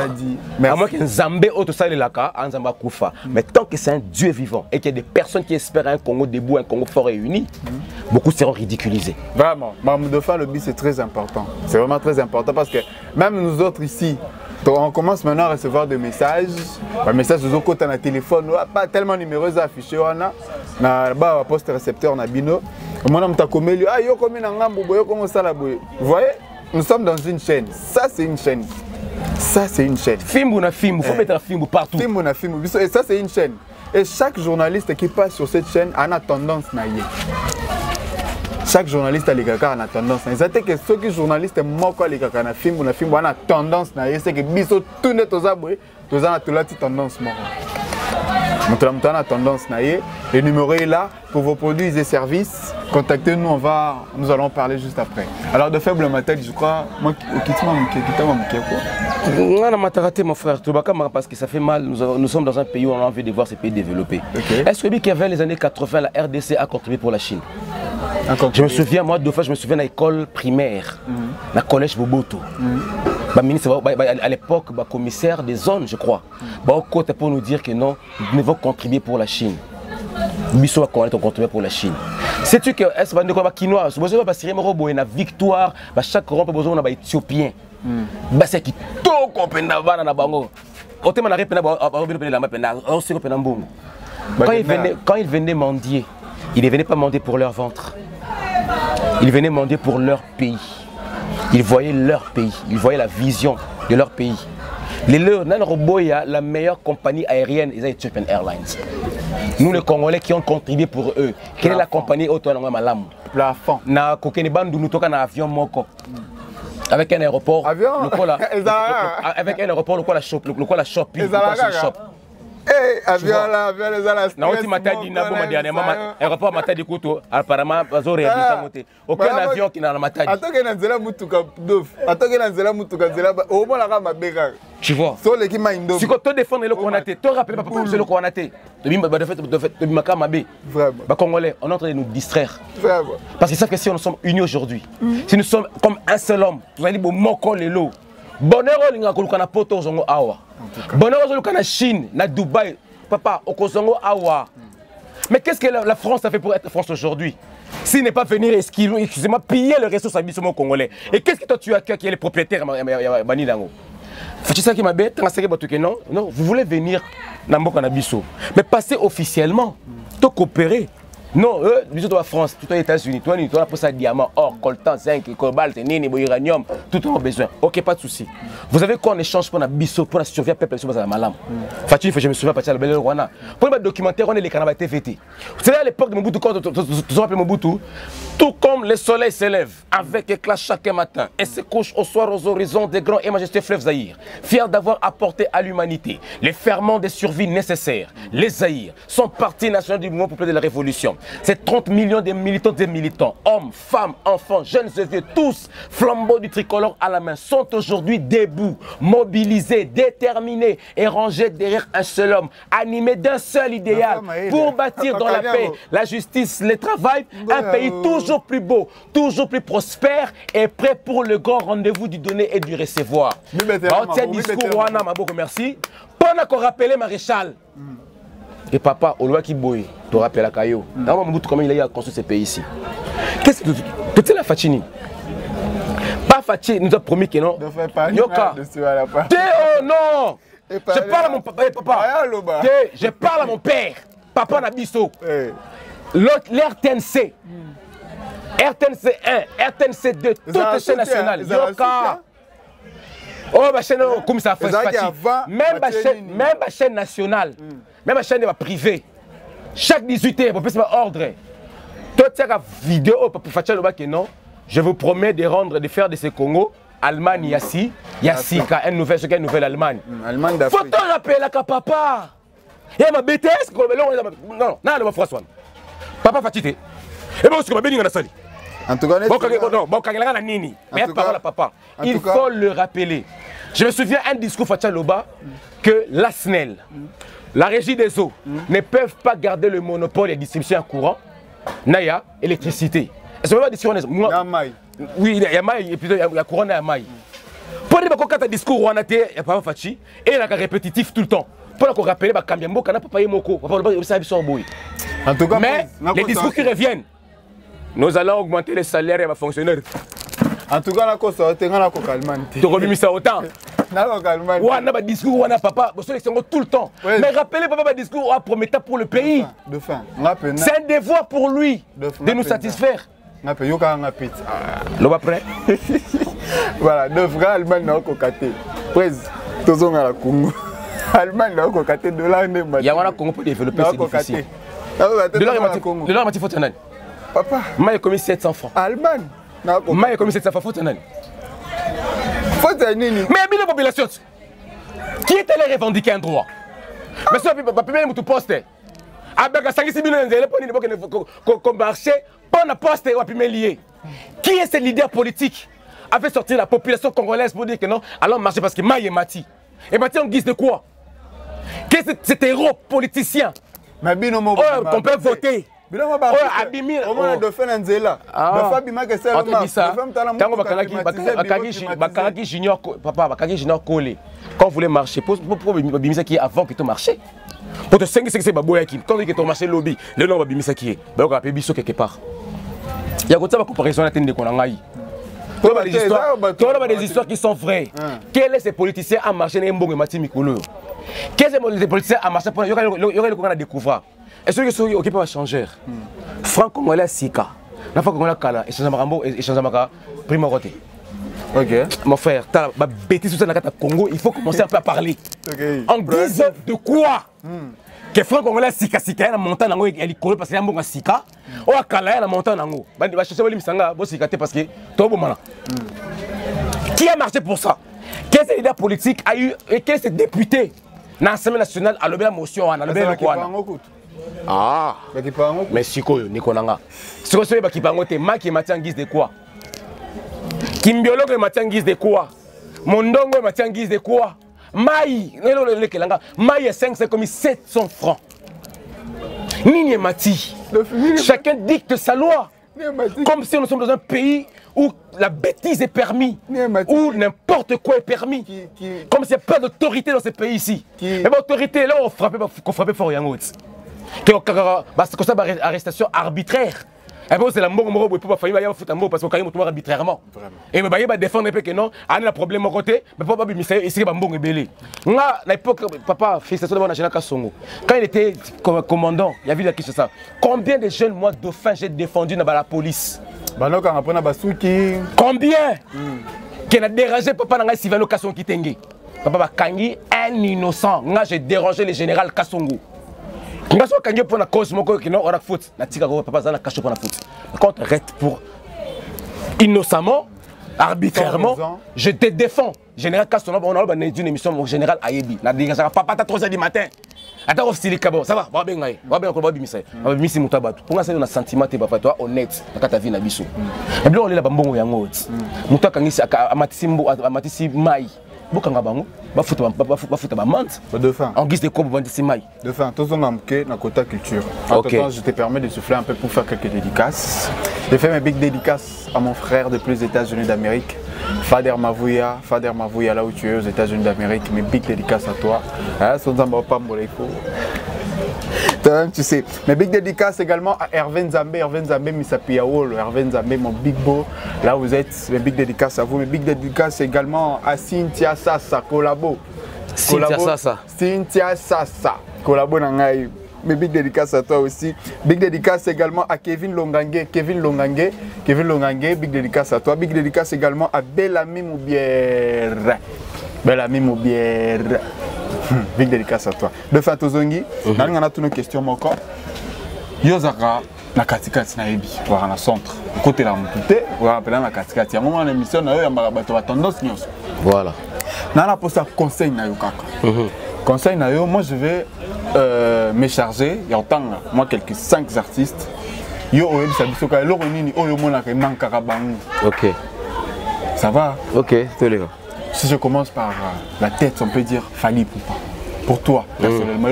à moins qu'un Zambé autre ça là un Zamba Koufa. Mais tant que c'est un Dieu vivant et qu'il y a des personnes qui espèrent un Congo debout, un Congo fort et uni, beaucoup seront ridiculisés. Vraiment, de faire le but c'est très important. C'est vraiment très important parce que même nous autres ici, Donc on commence maintenant à recevoir des messages. Les messages de côté dans le téléphone, pas tellement numéros affichés. On a un poste récepteur na bino. Moi on t'a comme lui, ah yo comme na ngambo boyo comment ça la boyo. Vous voyez, nous sommes dans une chaîne. Ça c'est une chaîne. Ça c'est une chaîne. Fimbo na Fimbo, faut mettre un Fimbo partout. Fimbo na Fimbo. Et ça c'est une chaîne. Et chaque journaliste qui passe sur cette chaîne a une tendance na yé. Chaque journaliste a les caca en tendance. C'est que ceux qui journalistes moko les caca na Fimbo a tendance na yé, c'est que biso tout net aux aboués, tous en a tout la tendance moko. Nous avons tendance na yé. Le numéro est là pour vos produits et services. Contactez-nous, nous allons parler juste après. Alors de faible matin, je crois, moi qui mon frère, parce que ça fait mal. Nous sommes dans un pays où on a envie de voir ces pays développés. Okay. Est-ce que qu'avant les années 80, la RDC a contribué pour la Chine? Je me souviens, moi, deux fois, je me souviens de l'école primaire, la collège Boboto. À l'époque, le commissaire des zones, je crois, pour nous dire que non, nous devons contribuer pour la Chine. Bisso va contribuer pour la Chine. Sais-tu que est-ce que nous Kinois, si vous avez une victoire, chaque rond peut besoin d'un Éthiopien. C'est qui tout comprend na bango. Quand ils venaient mendier, ils ne venaient pas mendier pour leur ventre. Ils venaient mendier pour leur pays. Ils voyaient leur pays, ils voyaient la vision de leur pays. La meilleure compagnie aérienne, c'est Ethiopian Airlines. Nous, les Congolais qui ont contribué pour eux, quelle est la compagnie autonome Malam? Plafond. Na Kokenibandu, nous toquons un avion Moko. Avec un aéroport. Avion? Avec un aéroport, le quoi la shop, le quoi la shopping. Eh, avion là, les alas. Na oti matadi na boma dernièrement, aéroport matadi kuto, apparemment bazo réhabiliter. Aucun avion qui n'a la matadi. Attends que nanzela mutuka dof. Attends que nanzela mutuka zela au moins la kama beka. Tu vois. So les qui maindo. Si quand tu défends le Konaté, tu rappelles pas pour le Konaté. De Bimaka Mabé. Vraiment. Bah Congolais, on est en train de nous distraire. Vraiment. Parce qu'ils savent que si nous sommes unis aujourd'hui, si nous sommes comme un seul homme, vous allez dire moko lelo. Bonheur linga kolukana poto zongo awa. Bonheur kolukana Chine, na Dubaï, papa okozongo awa. Mais qu'est-ce que la France a fait pour être France aujourd'hui? S'il n'est pas venir excusez-moi, piller les ressources habituellement congolais. Et qu'est-ce que toi tu as qui est le propriétaire Bani Dango? Faut-il ça qui m'a bête, non, vous voulez venir dans Mboka Nabiso, mais passer officiellement, te coopérer. Non, bisous de la France, tout aux États-Unis, toi, tu as pour ça diamant, or, coltan, zinc, cobalt, nini, uranium, tout on a besoin. Ok, pas de souci. Vous avez quoi en échange pour la bisso, pour la survie à peuple sur la malam? Fatih, je me souviens pas de la belle Rwanda. Pour le documentaire, on est les canabas TVT. C'est à l'époque de Mobutu, quand tu rappelles Mobutu, tout comme le soleil s'élève avec éclat chaque matin et se couche au soir aux horizons des grands et majestueux fleuves Zaïre, fiers d'avoir apporté à l'humanité les ferments de survie nécessaires. Les Zaïre sont partie nationale du mouvement populaire de la Révolution. C'est 30 millions de militantes et militants, hommes, femmes, enfants, jeunes et vieux, tous flambeaux du tricolore à la main, sont aujourd'hui debout, mobilisés, déterminés et rangés derrière un seul homme, animés d'un seul idéal pour bâtir dans la paix, la justice, le travail, un pays toujours plus beau, toujours plus prospère et prêt pour le grand rendez-vous du donner et du recevoir. Discours, merci. Pendant qu'on rappelait Maréchal. Et papa, au loi qui bouille, tu rappelles la caillou. Comment il a construit ce pays ici. Qu'est-ce que tu sais la Fatini? Pas Fatini, nous a promis que non. Ne fais pas Yoka. Oh non. Je parle à mon papa. Je parle à mon père. Papa Nabiso. L'RTNC. RTNC 1, RTNC 2, toutes les chaînes nationales. Yoka. Oh, ma chaîne, comme ça fait même ma chaîne nationale, même ma chaîne privée. Chaque 18h, pour faire ordre. Toute cette vidéo pour faire le bac, non. Je vous promets de faire de ce Congo, Allemagne, Yassi, une nouvelle Allemagne. Allemagne d'Afrique. Faut te rappeler là, papa. Il y a ma BTS, non, non, François. Papa fatigué. Et moi, je suis béni dans la salle. En tout cas, il faut le rappeler. Je me souviens un discours Fatchaloba que la SNEL, la régie des eaux, ne peuvent pas garder le monopole de distribution en courant, Naya, électricité. Est-ce que vous avez dit oui, il y a maille et puis il y a courant et maille. Pour dire que tu discours il n'y a pas Fachi et il y a répétitif tout le temps. Pour qu'on rappelle, Kambiambo, il n'y a pas Moko. Mais les discours qui reviennent. Nous allons augmenter les salaires et les fonctionnaires. En tout cas, la cause, c'est que nous avons tu remis ça autant. On a un discours, on a papa, tout le temps. Mais rappelez papa, un discours prometteur pour le pays. C'est un devoir pour lui de nous satisfaire. L'on va prêt? Voilà, 9 francs, Allemagne n'a pas cocaté. Presse, tous on a la Congo. Allemagne n'a pas cocaté, $. Il y a un Congo pour développer, c'est difficile. $, il faut tenir. Papa. Moi, j'ai commis 700 francs. Allemagne. Moi, j'ai commis 700 francs, faut tenir. Faut tenir. Mais la population, qui est allé revendiquer un droit? Mais ça, papa, même tu postes. Avec 500 000 euros, marché, pas na poste, on peut lié. Qui est ce leader politique a fait sortir la population congolaise pour dire que non, allons marcher parce que Maï est Mati. Et Mati en guise de quoi? Qu'est-ce que cet héros politicien qu'on peut voter? Abimi, on a de faire un zéla. Bakaki Junior, papa, Bakaki Junior collé. Quand vous voulez marcher, pour Babimisa qui est avant que tu marches. Pour te 5 c'est Baboya qui, quand tu marché lobby, le nom Babimisa qui est. Donc on a Bisso quelque part. Il y a une comparaison à la Konangaï. Tu as des histoires qui sont vraies. Quels sont ces politiciens à marcher dans Mbongo et Mati Mikolo? Quels sont ces politiciens à marcher pour y aurait le qu'on a découvert? Est-ce que ce qui peut changer? Franck Congolais Sika. La fois qu'on a Kala, et Chanzamarambo et Chanzamaka, Primoroté. Ok. Mon frère, tu as bêtise sur la Congo, il faut commencer un peu à parler. En guise de quoi? Que Franck Congolais Sika, il y a une montagne, il est collé parce qu'il y a un bon Sika. Ou à Kala, il y a une montagne. Il va chercher les Sanga, parce que tu es bon. Qui a marché pour ça? Quel leader politique a eu et quel est député dans l'Assemblée nationale à l'objet de la motion? Ah, mais Siko, Nikonanga. Si vous savez qu'il y a qui est en guise de quoi? Kimbiolo est en guise de quoi? Mondongo est en guise de quoi? Maï, Maï est 5, c'est comme 700 francs. Nini Mati. Chacun dicte sa loi. Comme si nous sommes dans un pays où la bêtise est permise, où n'importe quoi est permis. Comme s'il n'y a pas d'autorité dans ce pays ici. Mais l'autorité, là, on frappe fort. Parce que ça, c'est arrestation arbitraire. Et puis c'est la mort pour pas faire foutre mot parce qu'on a arbitrairement. Et mais va défendre que non, on a un problème au côté, mais pas ici va bon rebelle. Moi à l'époque papa félicitations de National Kasongo. Quand il était commandant, il y avait la question ça. Combien de jeunes moi dauphins j'ai défendu dans la police? Combien qui a dérangé papa dans Sylvano Kasongo qui tengue. Papa Kangi un innocent. Moi j'ai dérangé le général Kasongo. Quand on a pour la cause, on a foot. Quand on arrête pour innocemment, arbitrairement, je te défends. Général Kassono, on a une émission au général Ayebi. Papa, t'as 3 h du matin. Attends, ça va, va bien, va bien, on va bien. On va bien, c'est mon tabac. Pour moi, c'est un sentiment, papa, toi, honnête, dans ta vie, na biso. Et bien, on est là, bambon, et en haut. Mouta Kangisi, Amatisi Mai. Bokanga bango ba futa ba mante en guise de quoi pour vendre ces mailles de fin tous on a marqué na quota culture. Attends, je te permets de souffler un peu pour faire quelques dédicaces. Je fais mes big dédicaces à mon frère depuis les États-Unis d'Amérique, Fader Mavouya là où tu es aux États-Unis d'Amérique. Mes big dédicaces à toi. Sans pas tu sais, mes big dédicaces également à Hervé Nzambe Misapiaolo, Hervé Nzambe mon big beau, là vous êtes, mes big dédicaces à vous, mes big dédicaces également à Cynthia Sassa, collabo, collabo nangai, mes big dédicaces à toi aussi, big dédicaces également à Kevin Longange, big dédicace à toi, big dédicace également à Bellamy Moubière. Big dédicace à toi. De fait, Tozongi, on a toutes nos questions encore. Yozaka, na katikati na ebi, voilà na centre. Côté la montée, voilà pendant la katikati. À un moment l'émission, na yo ya tendance nyos. Voilà. Nana pour ça conseil na yo kaka. Conseil na yo, moi je vais me charger. Il y a autant moi quelques 5 artistes. Yo oyebi sabiso ka loro nini oyo mona ke nankaka bangu. OK. Ça va? OK, tous les gars. Si je commence par la tête, on peut dire Fali Poupa. Pour toi, personnellement,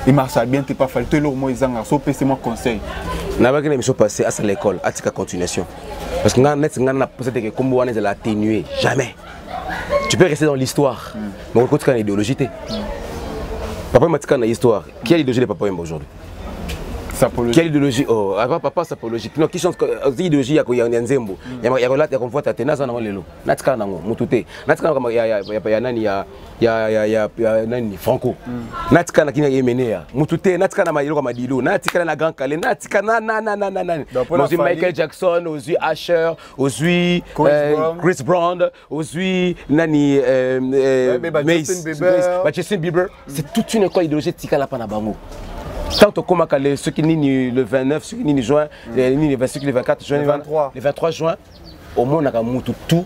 il marche bien, tu n'es pas Fali. Tu es là au moins, c'est mon conseil. Je n'ai pas émission passée à l'école, à la continuation. Parce que nous avons posé que comme on est atténué, jamais. Tu peux rester dans l'histoire, mais on continue l'idéologie. Papa m'a dit dans l'histoire. Qui a l'idéologie de papa aujourd'hui? Sapologie. Quelle idéologie? Oh, papa sapologie. Non, qui change idéologie il y a nzembo. Il y a là il convoite tena ça na lelo. Natika nango mutute. Natika kama ya nani ya nani Franco. Natika na kina yemenea. Mutute natika na mayelo kama Dilo. Natika na Grand Calais. Natika na. Aux Michael Jackson, aux Usher, aux Chris Brown, aux nani Justin Bieber. C'est toute une école idéologique tika la pana bango. Quand on commence ceux qui nient le 29, ceux qui nient le juin, le 24 juin, le 23 juin, au moins on a tout,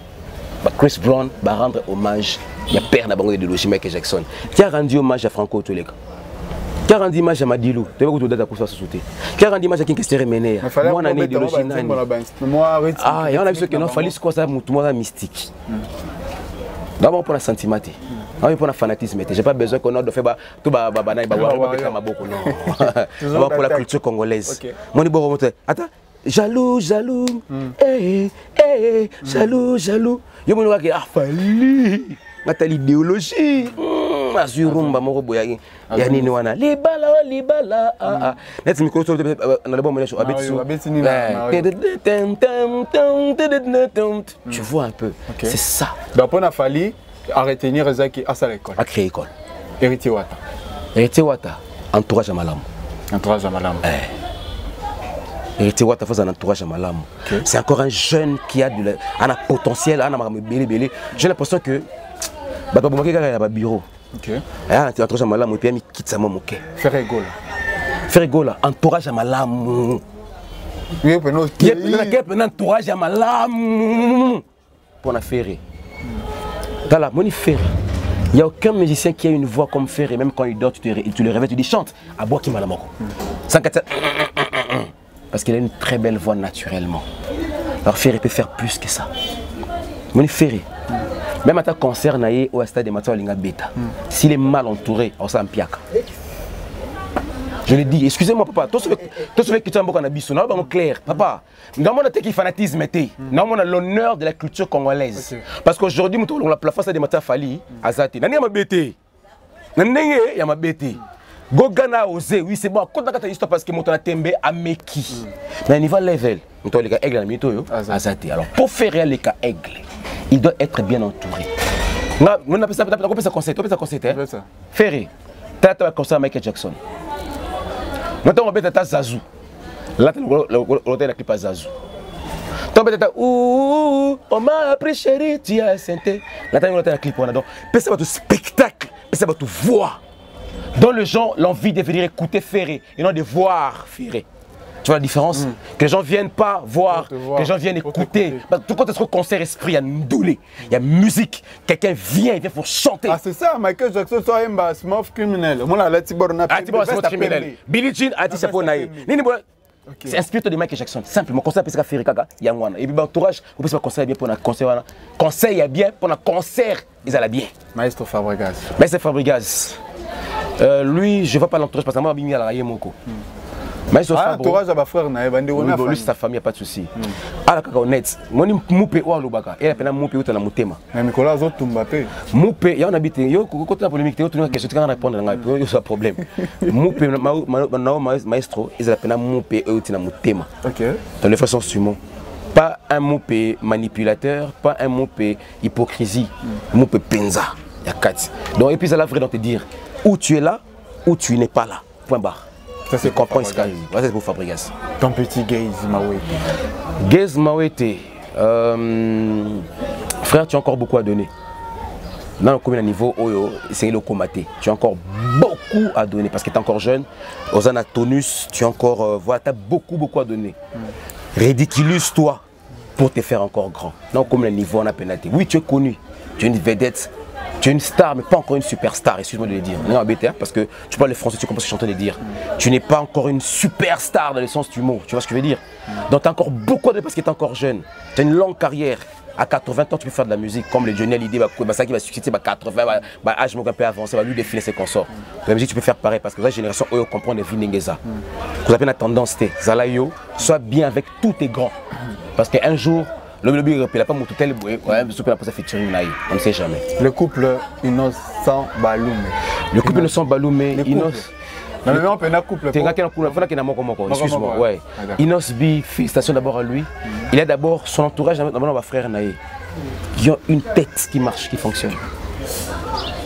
Chris Brown va rendre hommage. Il y a père d'abord de Michael Jackson. Qui a rendu hommage à Franco Toleka. Qui a rendu hommage à Madilou. Tu vois que tu as sauté. Qui a rendu hommage à Kinkestere Menea. Moi on a une idéologie. Ah, il y en a vu que non, fallait quoi ça, moi mystique. D'abord pour la sentimenté. Non, pour le fanatisme, j'ai pas besoin qu'on ait fait tout pour la culture congolaise. Mon niveau attends, jaloux, jaloux, jaloux. Yo mon que ah fali, mata l'idéologie. Azurumba moko boyaki. Ya nini wana? Libala ah. Net micro sur na le bon moment sur abetini. Tu vois un peu. C'est ça. Donc on a fallu à retenir Ezaki à sa école. À créer école. Héritier Wata. Héritier Wata, entourage à Malam. Entourage à Malam. Héritier Wata fait un entourage à Malam. C'est encore un jeune qui a un potentiel, un belé. J'ai l'impression que Baba Boumake a un bureau. Ok. Un entourage à Malam, et puis il quitte sa maman. Faire rigole. Faire rigole, entourage à Malam. Il y a un entourage à Malam. Pour la ferrer. Dans la Moni Ferré, il n'y a aucun musicien qui a une voix comme Ferré, même quand il dort, tu le réveilles, tu dis chante, à bois qui malamoko. Parce qu'il a une très belle voix naturellement. Alors Ferré peut faire plus que ça. Moni Ferré, même à ta concert naïe au stade de Mathieu Linga Beta, s'il est mal entouré, on s'en piaque. Je le dis, excusez-moi papa, tout ce que tu as en abisso, non, pas clair, papa. Dans mon attaque fanatisme était, non, on a l'honneur de la culture congolaise. Parce qu'aujourd'hui, on a la face de Mata Fali, Azati, nani ma bêté, nani ya ma bêté. Gogana osé, oui c'est bon, quand on a histoire parce que mon tembe a meki. Mais à niveau level, on a les gars aigle à mito Azati. Alors pour faire les cas aigle, il doit être bien entouré. On appelle ça concept, Ferré, tu as un concert Michael Jackson. Maintenant on va Zazu. Là on a clip à Zazu. On m'a appris chérie, tu as senté. Là on a un clip donc ça va tout spectacle, ça va tout voir. Dans les gens l'envie de venir écouter Ferré et non de voir Ferré. Tu vois la différence? Que les gens viennent pas voir, que les gens viennent écouter. Tout quand est-ce que concert esprit, il y a ndoulé, il y a musique, quelqu'un vient, il vient pour chanter. Ah c'est ça, Michael Jackson soit un smooth criminel. Moi là, Tibor n'a pas criminel. Billie Jean a dit c'est pour naïe. C'est inspiré de Michael Jackson. Simplement, conseil parce que Ferré Kaka, il y a un. Et puis entourage, on peut se conseiller bien pour un concert. Conseil bien pour un concert, ils allaient bien. Maestro Fabregas. Maestro Fabregas. Lui, je ne vois pas l'entourage parce que moi, je suis à Moko. Mais l'entourage à ma frère, lui, sa famille, il n'y a pas de souci. Ah, là, honnête, moi, je suis moupé ou à l'Obaka. Et après, je suis moupé ou à la Moutema. Mais Nicolas, les autres, Mbappé. Moupé, il y a un habité. Il y a une polémique, il y a une question, tu peux répondre, il y a un problème. Moupé, maestro, ils appellent moupé ou à la Moutema. Dans les façons suivantes. Pas un moupé manipulateur, pas un moupé hypocrisie. Moupé penza. Il y a 4. Donc, et puis, ça la vraie dans te dire où tu es là, où tu n'es pas là. Point barre. Ça c'est comprends ce qu'il c'est pour Fabregas. Ton petit Gaze Mawete. Gaze Mawete, frère, tu as encore beaucoup à donner. Dans le combien de niveau, c'est le comaté. Tu as encore beaucoup à donner parce que tu es encore jeune. Aux anatonus, tu as encore, voilà, tu as beaucoup à donner. Ridiculise-toi pour te faire encore grand. Dans combien de niveau on a pénalité. Oui, tu es connu, tu es une vedette. Tu es une star, mais pas encore une superstar, excuse-moi de le dire. On est embêté parce que tu parles le français, tu commences à chanter de dire. Tu n'es pas encore une superstar dans le sens du mot, tu vois ce que je veux dire. Donc tu as encore beaucoup à donner parce que tu es encore jeune. Tu as une longue carrière. À 80 ans, tu peux faire de la musique comme le Johnny Hallyday, ça qui va susciter 80, âge un peu avancé, va lui défiler ses consorts. La musique, tu peux faire pareil parce que la génération, eux, comprend des Vinengeza. Vous avez la tendance, Zalayo, sois bien avec tous tes grands. Parce qu'un jour, le lobby il n'a pas mon tel on ne sait jamais. Le couple Innocent Baloumé. Le couple Innocent Baloumé, Mais on peut un couple. Excuse-moi, ouais. Inos B, félicitations d'abord à lui. Il a d'abord son entourage, d'abord ma frère Naé, qui ont une tête qui marche, qui fonctionne.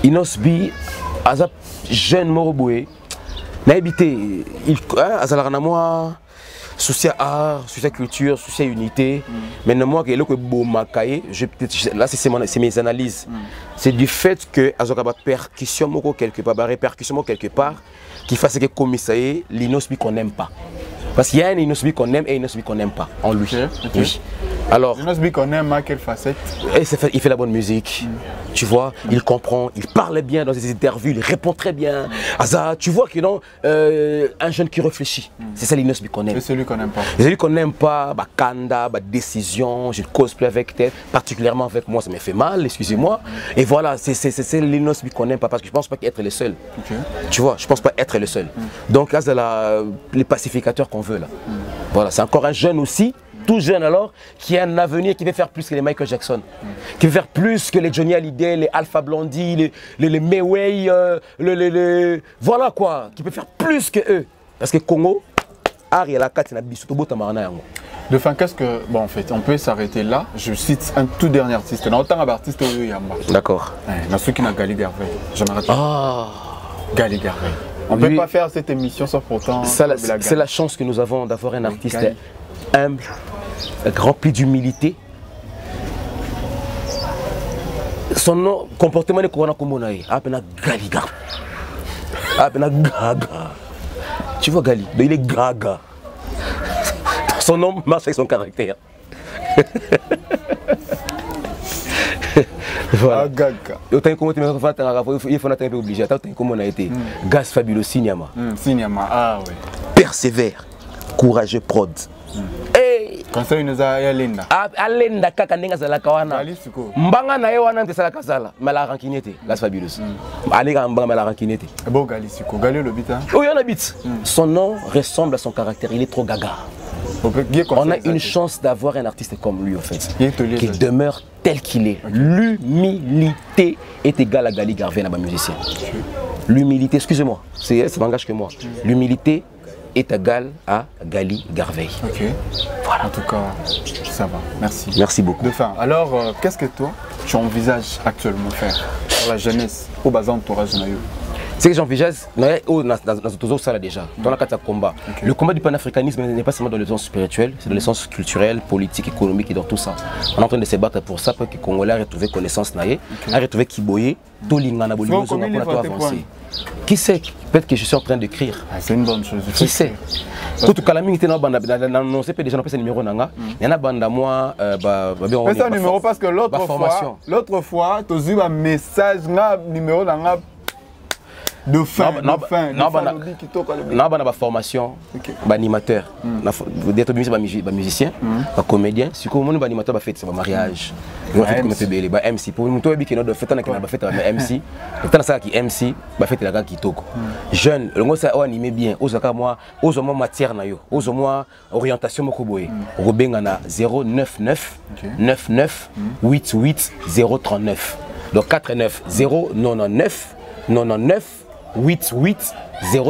Inos B, Azap, jeune Moroboué, n'a habité, Azalaranamoa, souci à art, souci à culture, souci à unité. Maintenant, moi, là, c'est mes analyses. C'est du fait que Azokaba percussion quelque part, répercussion quelque part, qui fasse que commissariat, l'Inosbi qu'on n'aime pas. Parce qu'il y a un Inosbi qu'on aime et un Inosbi qu'on n'aime pas en lui. Oui. Alors, Inosbi qu'on aime à quelle facette? Il fait la bonne musique, tu vois, il comprend, il parle bien dans ses interviews, il répond très bien. Aza, tu vois que non, un jeune qui réfléchit, c'est ça l'Inosbi qu'on aime. C'est celui qu'on n'aime pas. Et celui qu'on n'aime pas, bah, Kanda, bah, décision, je cosplay avec tête, particulièrement avec moi, ça me fait mal, excusez-moi. Et voilà, c'est l'Inosbi qu'on n'aime pas parce que je pense pas qu'être le seul. Tu vois, je pense pas être le seul. Donc, là, c'est les pacificateurs qu'on veut là. Voilà, c'est encore un jeune aussi. Tout jeune alors, qui a un avenir, qui veut faire plus que les Michael Jackson, qui veut faire plus que les Johnny Hallyday, les Alpha Blondie, les Mayway, voilà quoi, qui peut faire plus que eux. Parce que Congo, Ari et la Kat, de fin, qu'est-ce que... Bon, en fait, on peut s'arrêter là. Je cite un tout dernier artiste. Dans autant d'artistes au Yamba. D'accord. Dans ceux qui n'ont Gali Garvey. Je m'arrête. Ah, Gali Garvey. On ne peut pas faire cette émission sans pourtant... C'est la chance que nous avons d'avoir un artiste humble, rempli d'humilité. Son nom, comportement de Corona Kombonaï, appelé Gali Garvey. Appelé Gaga. Tu vois Gali, il est Gaga. Son nom marche avec son caractère. Voilà. Il faut un peu obligé. Comment on a été. Gaz fabuleux, Sinyama. Sinyama, ah oui. Persévère, courageux prod. Hey. Conseil nous a Alenda. Alenda kaka nenga zala kawana. Mbanga na yewa nante sala kasala. Mais la rankinete, Gaz fabuleux. Alega mbanga mais la rankinete. Bon Gali Suko, Gali le bit. Oui, on habite. Son nom ressemble à son caractère. Il est trop gaga. On a une chance d'avoir un artiste comme lui en fait, qui demeure tel qu'il est. L'humilité est égale à Gali Garvey, un musicien. L'humilité, excusez-moi, ça m'engage que moi. L'humilité est égale à Gali Garvey. Ok. Voilà. En tout cas, ça va. Merci. Merci beaucoup. De fin. Alors, qu'est-ce que toi, tu envisages actuellement faire pour la jeunesse au bas entourage de ce que j'envisage, dans ça déjà, dans la carte combat. Le combat du panafricanisme n'est pas seulement dans le sens spirituel, c'est dans le sens culturel, politique, économique et dans tout ça. On est en train de se battre pour ça, pour que les Congolais aient retrouvé connaissance, aient retrouvé Kiboye, Tolingana Bolivie, on a avancé. Qui sait? Peut-être que je suis en train d'écrire. C'est une bonne chose. Qui sait? Tout cas, la minute dans non c'est pas déjà ce numéro nanga. Il y en a bande à moi mais ça numéro parce que l'autre fois tu as eu un message numéro nanga de fin, non, formation, animateur, d'être musicien, comédien, si vous avez un animateur, c'est un mariage, MC, pour nous, qui est fait MC, MC, jeune, le mot c'est animé bien, aux moi matière, aux moi orientation, au 099 99 88 039, donc 49 099 99 88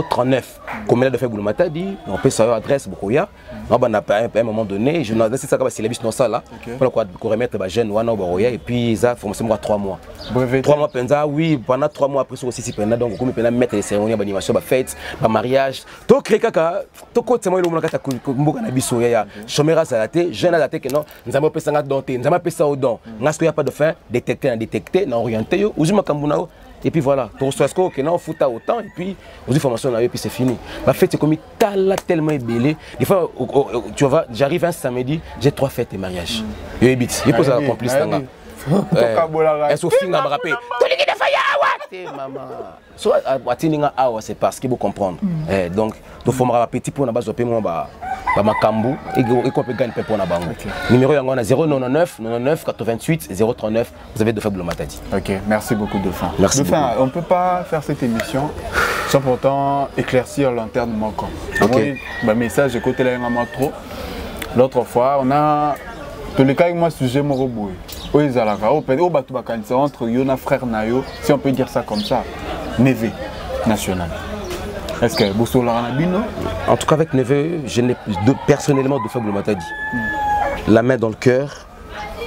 039. Comme elle a fait Bouloumata dit, on peut savoir l'adresse Bokoya. On a à un moment donné, je n'ai ça comme si les ça là, pour remettre les jeunes Wana Boroya et puis ça formation 3 mois. 3 mois penza oui, pendant 3 mois après aussi pendant donc comme pendant mettre les cérémonies d'animation, fête, mariage. To créer kaka, to côté moi le monde kata mboka na biso ya. Chomera salaté, jeune salaté que non, nous avons pensé à donter, nous avons pensé au don. Parce qu'il y a pas de fin, détecter, orienter yo, uzuma kambuna. Et puis voilà, tu reçois ce que non fout autant et puis aux informations et puis c'est fini. Ma fête c'est comme tellement ébélé. Des fois tu vois, j'arrive un samedi, j'ai 3 fêtes et mariages. Yo habite, il pose la complice là. Est-ce que finga me rappelle tout les gars faya maman. Soit atininga awa c'est parce qu'il faut comprendre. Donc tu faut me rappeler petit pour na base de moi Makambu et qu'on peut gagner pour na bango. Numéro yango na 099 99 88 039. Vous avez de faibles matadi. OK, merci beaucoup Dauphin. Merci Dauphin, on peut pas faire cette émission sans pourtant éclaircir l'antenne manquant. OK. Bah message écoutez là trop. L'autre fois, on a tous les cas moi sujet Moroboué. Oizalaka, au batu bakanisa entre Yona frère Nayo, si on peut dire ça comme ça. Neve national. Est-ce que vous êtes là? En tout cas, avec Neveu, je n'ai personnellement de faible matadi. La main dans le cœur,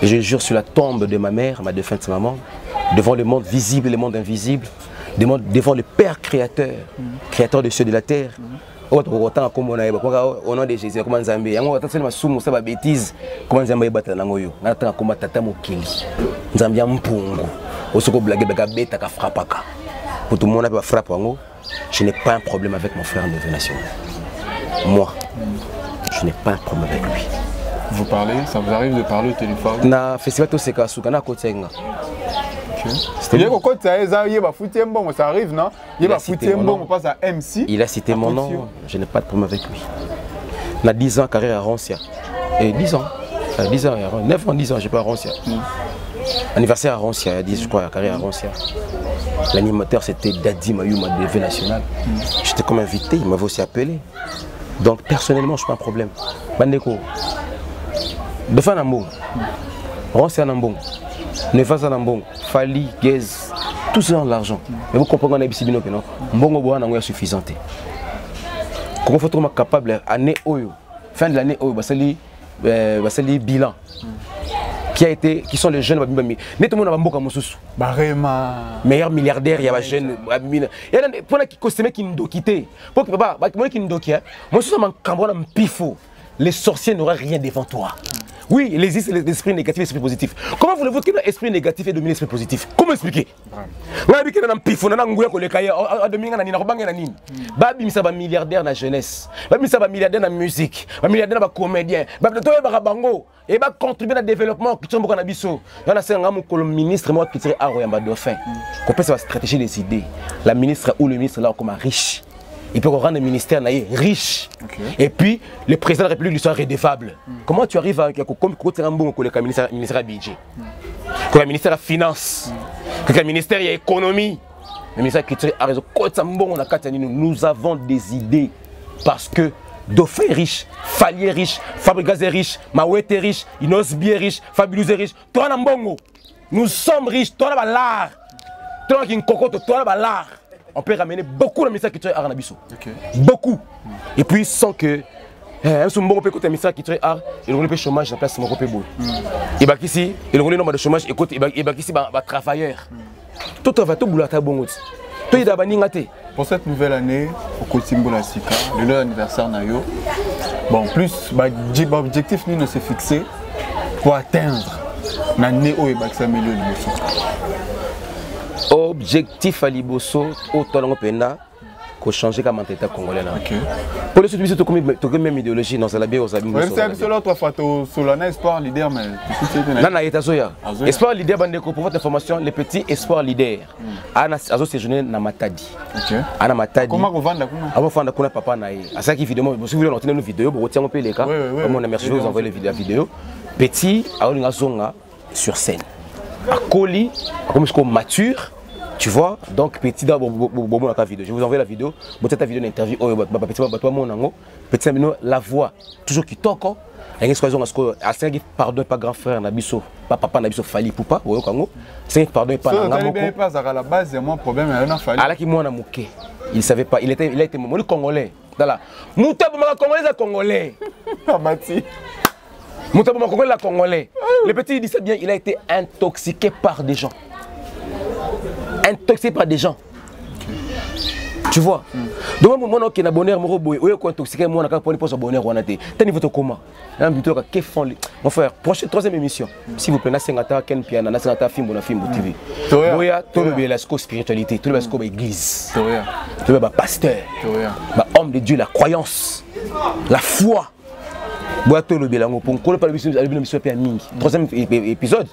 et je jure sur la tombe de ma mère, ma défunte maman, devant le monde visible et le monde invisible, devant le Père créateur, créateur des cieux et de la terre. Au nom de Jésus, comment Nzambe, on va tenter de faire des bêtises, comment Nzambe battre la langue, on attend comment tata mokili, Nzambe mpungu, osoko blague beta ka frappaka. Pour tout le monde a frappé je n'ai pas un problème avec mon frère Neveu National. Moi, je n'ai pas un problème avec lui. Vous parlez, ça vous arrive de parler au téléphone? Na festival to seka sukana kotenga. Ça arrive, non? On passe à MC. Il a cité mon nom, je n'ai pas de problème avec lui. Il a 10 ans carrière à Rancia. Et 10 ans, 10 ans, 9 ans, 10 ans, je n'ai pas à Rancia. Anniversaire à Rancia, il a 10, je crois, carrière à Rancia. L'animateur c'était Dadi Mayouma de V National. J'étais comme invité, il m'avait aussi appelé. Donc personnellement, je n'ai pas de problème. Bandeko, de fin Nambong, Rancia Nambong. Nefas Nambong, Fali, Gez, tout ça dans l'argent. Mais vous comprenez que non, Mbongo Boana est suffisant. Comment faut-on être capable année Oyo, fin de l'année Oyo, basali bilan qui sont les jeunes nettement dans Mboka Mosusu. Barema meilleur milliardaire, il y a des jeunes. Il y a des costumes qui nous quitté. Pour que papa, moi qui nous doquent, moi je suis un cambon un pifo. Les sorciers n'auraient rien devant toi. Oui, il existe l'esprit négatif et l'esprit positif. Comment voulez-vous que l'esprit négatif ait dominé l'esprit positif? Comment expliquer? Babi ça va milliardaire dans la jeunesse. Babi ça va milliardaire dans la musique. Babi milliardaire dans la comédien. Babi toi va bango et va contribuer dans le développement qui sont beaucoup nabiso. Il y en a c'est un ministre moi qui tire Aroyamba Dauphin. Qu'on peut sa stratégie des idées. La ministre ou le ministre là comme riche. Il peut rendre le ministère riche. Okay. Et puis, le président de la République lui soit redevable. Comment tu arrives à un bon ministère budget, que le ministère de la finance, que le ministère de l'économie, le ministère de la culture a raison. Nous avons des idées parce que Dauphin est riche, Fali est riche, Fabricaz est riche, Mawet est riche, Inosbi est riche, Fabulous est riche. Toi, nous sommes riches, toi, tu as l'art. Toi, tu as l'art. On peut ramener beaucoup de ministères culturels art à Nabiso. Beaucoup. Et puis sans que un bon peut côté ministère culturel art, il y a le chômage en place mon côté beau. Et bah ici, il y a le nombre de chômage écoute et bah ici bah travailleurs. Tout va tout boulot à bon. Tout est d'abandonné. Pour cette nouvelle année, au Kotimbo la Sika, le anniversaire Nayo. Bon, plus l'objectif nous ne s'est fixé pour atteindre l'année où il va s'améliorer le objectif à Liboso, au talent pena, qu'on change la mentalité congolaise. Pour les autres, tu as même idéologie dans la bien aux amis. C'est l'autre fois, tu as espoir leader, mais espoir leader, pour votre information, les petits espoir leader. Ana azo séjourné na Matadi. Ana Matadi. Comment on vend avant vendre kuna papa na ye. À ça qui vidéo, si vous voulez entendre nos vidéos, vous retirez un peu les cas. Comme on a merci vous envoyer la vidéo. Petit a une zonga sur scène. À Koli, comme je mature. Tu vois, donc petit d'abord, la vidéo. Je vous envoie la vidéo. Peut-être la vidéo d'interview. Petit la voix toujours qui toque. Et qui pardon pas grand frère Nabiso, pas papa Nabiso Fali Poupa. C'est pardon pas à la base, il y a un problème. Il savait pas. Il était mon Congolais. Congolais. Congolais. Le petit dit ça bien. Il a été intoxiqué par des gens. Intoxiqué par des gens. Tu vois. Donc moi qui na bonheur mo boy ou ko intoxiqué moi na ka poni pour son bonheur wana té. Tani votre comment. Là plutôt que font mon frère prochaine troisième émission. S'il vous plaît na sengata ken piano na sengata film na film TV. Boya to le la spiritualité, to le sco église. To le pasteur. Ba homme de Dieu, la croyance, la foi. Boato le bilango pour qu'on parle de l'émission troisième épisode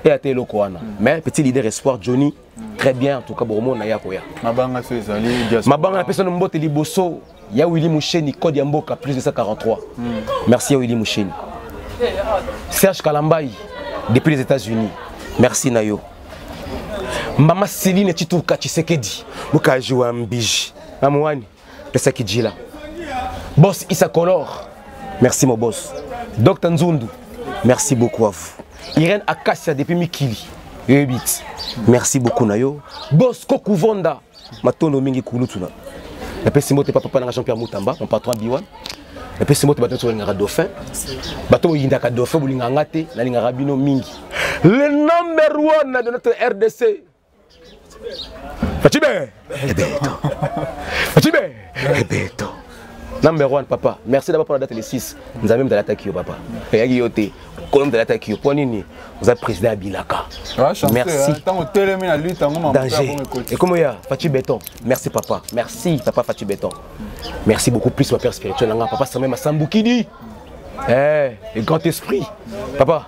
et à télé Koana. Mais petit leader espoir Johnny très bien en tout cas Boromo na yakoya. Mabanga Sezali. Mabanga personne mbote liboso ya Willy Moucheni code ya mboka plus de 143. Merci à Willy Moucheni. Serge Kalambai depuis les États-Unis. Merci Nayo. Mama Céline Tituka Tshisekedi. Muka joua mbiji. Amwani pesa kijila. Boss Issa Color. Merci mon boss. Dr Nzundu, merci beaucoup à vous. Irène Akassia depuis Mikili, 8. Merci beaucoup Nayo. Boss Kokuvonda, Matono Mingi Kulutuna. napesi mbote papa na Jean-Pierre Moutamba mon patron Biwan napesi mbote bato so ngaka dauphin bato yindaka dauphin bulinganga te na lingaka bino mingi le number 1 de notre RDC Fachibe Beto number 1 papa merci d'abord pour la date le 6 nous avons même de l'attaque papa yaki yote colonne de l'attaque pour nini vous êtes président Abilaka merci danger et comment ya Fachi Beton merci papa Fachi Beton merci beaucoup plus ma père spirituel papa ça même Sambukidi le grand esprit papa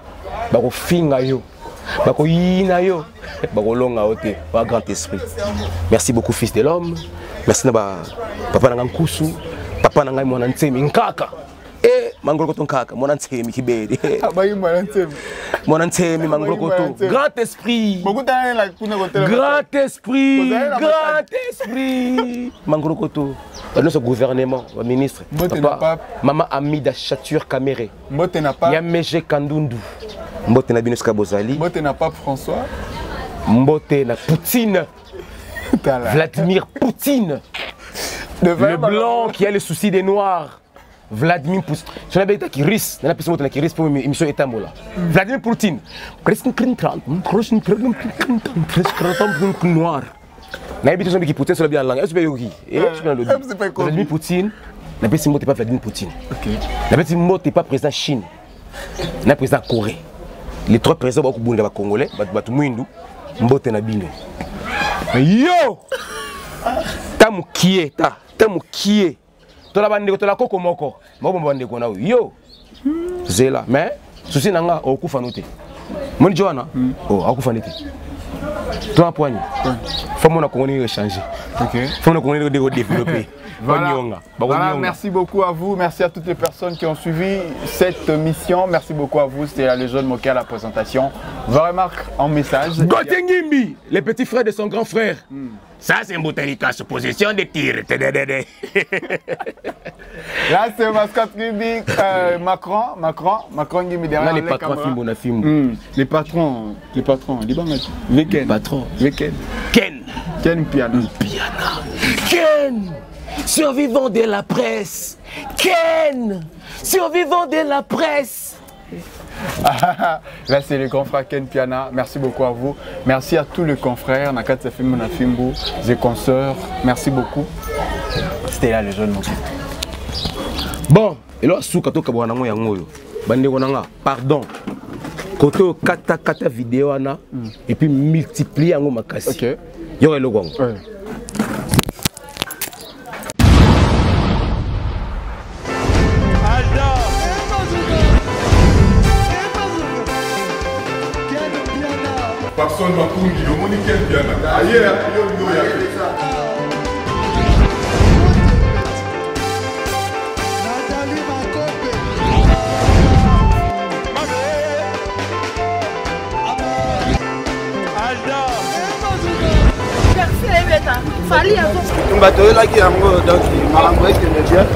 bako finga yo bako yina yo bako longa ote ba grand esprit merci beaucoup fils de l'homme merci na ba papa na nkusu papa na ngai mwana ntemi nkaka mangolo koto nkaka mwana ntemi kibedi mwana ntemi mangolo koto grand esprit mangolo koto notre gouvernement le ministre papa mama Amida Chature Caméré Yameje Kandundu mbote na bino ska bozali mbote na pape François mbote na Poutine Vladimir Poutine le blanc qui a le souci des noirs Vladimir Poutine je n'avais pas qui risque n'a pas besoin qui risque pour émission Etambola Vladimir Poutine noir n'a pas besoin qui Poutine sur la bien langue est-ce que Vladimir Poutine n'a pas besoin pas Vladimir Poutine n'a pas besoin pas président Chine n'a président Corée les trois présidents beaucoup bunda ba congolais batu mwindu mbote na bino yo tamukie to la bande ko to la koko moko mabo bande ko na yo zela mais souci nanga okufa noté moni joana akufa noté to apoigné faut mon congolais changer faut mon congolais développer. Voilà, merci beaucoup à vous, merci à toutes les personnes qui ont suivi cette mission, merci beaucoup à vous, c'était le jeune Moké à la présentation. Je remarque en message. Gotengimbi, les petits frères de son grand frère. Ça c'est un botanica sous position de tir. Là c'est mascotte Gibi, Macron Gibi derrière les patrons Fimbo na Fimbo. Les patrons, Weekend. Patron. Weekend. Ken Piana. Ken. Survivant de la presse. Ken. Survivant de la presse. Là c'est le grand frère Ken Piana, merci beaucoup à vous. Merci à tous les confrères, Nakatsa Fimbo na Fimbo, les consoeurs, merci beaucoup. C'était là le jeune Moké. Bon, et là sous kato kabwana ngo yango yo. Bande konanga, pardon. Koto kata vidéo ana et puis multiplier yango makasi. OK. Yo elo gwango. Personne m'a connu, le monde est bien. Ailleurs, il y a Fali à vous. Bateau là qui est en haut, donc il m'a envoyé que le bien.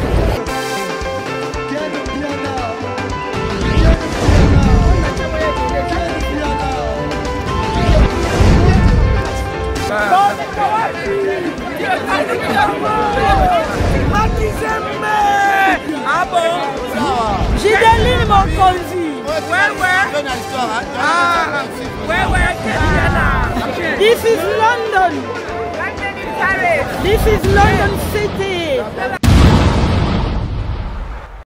Ah bon? J'ai des mon conduit. Ouais. Ah, ouais. This is London. This is London City.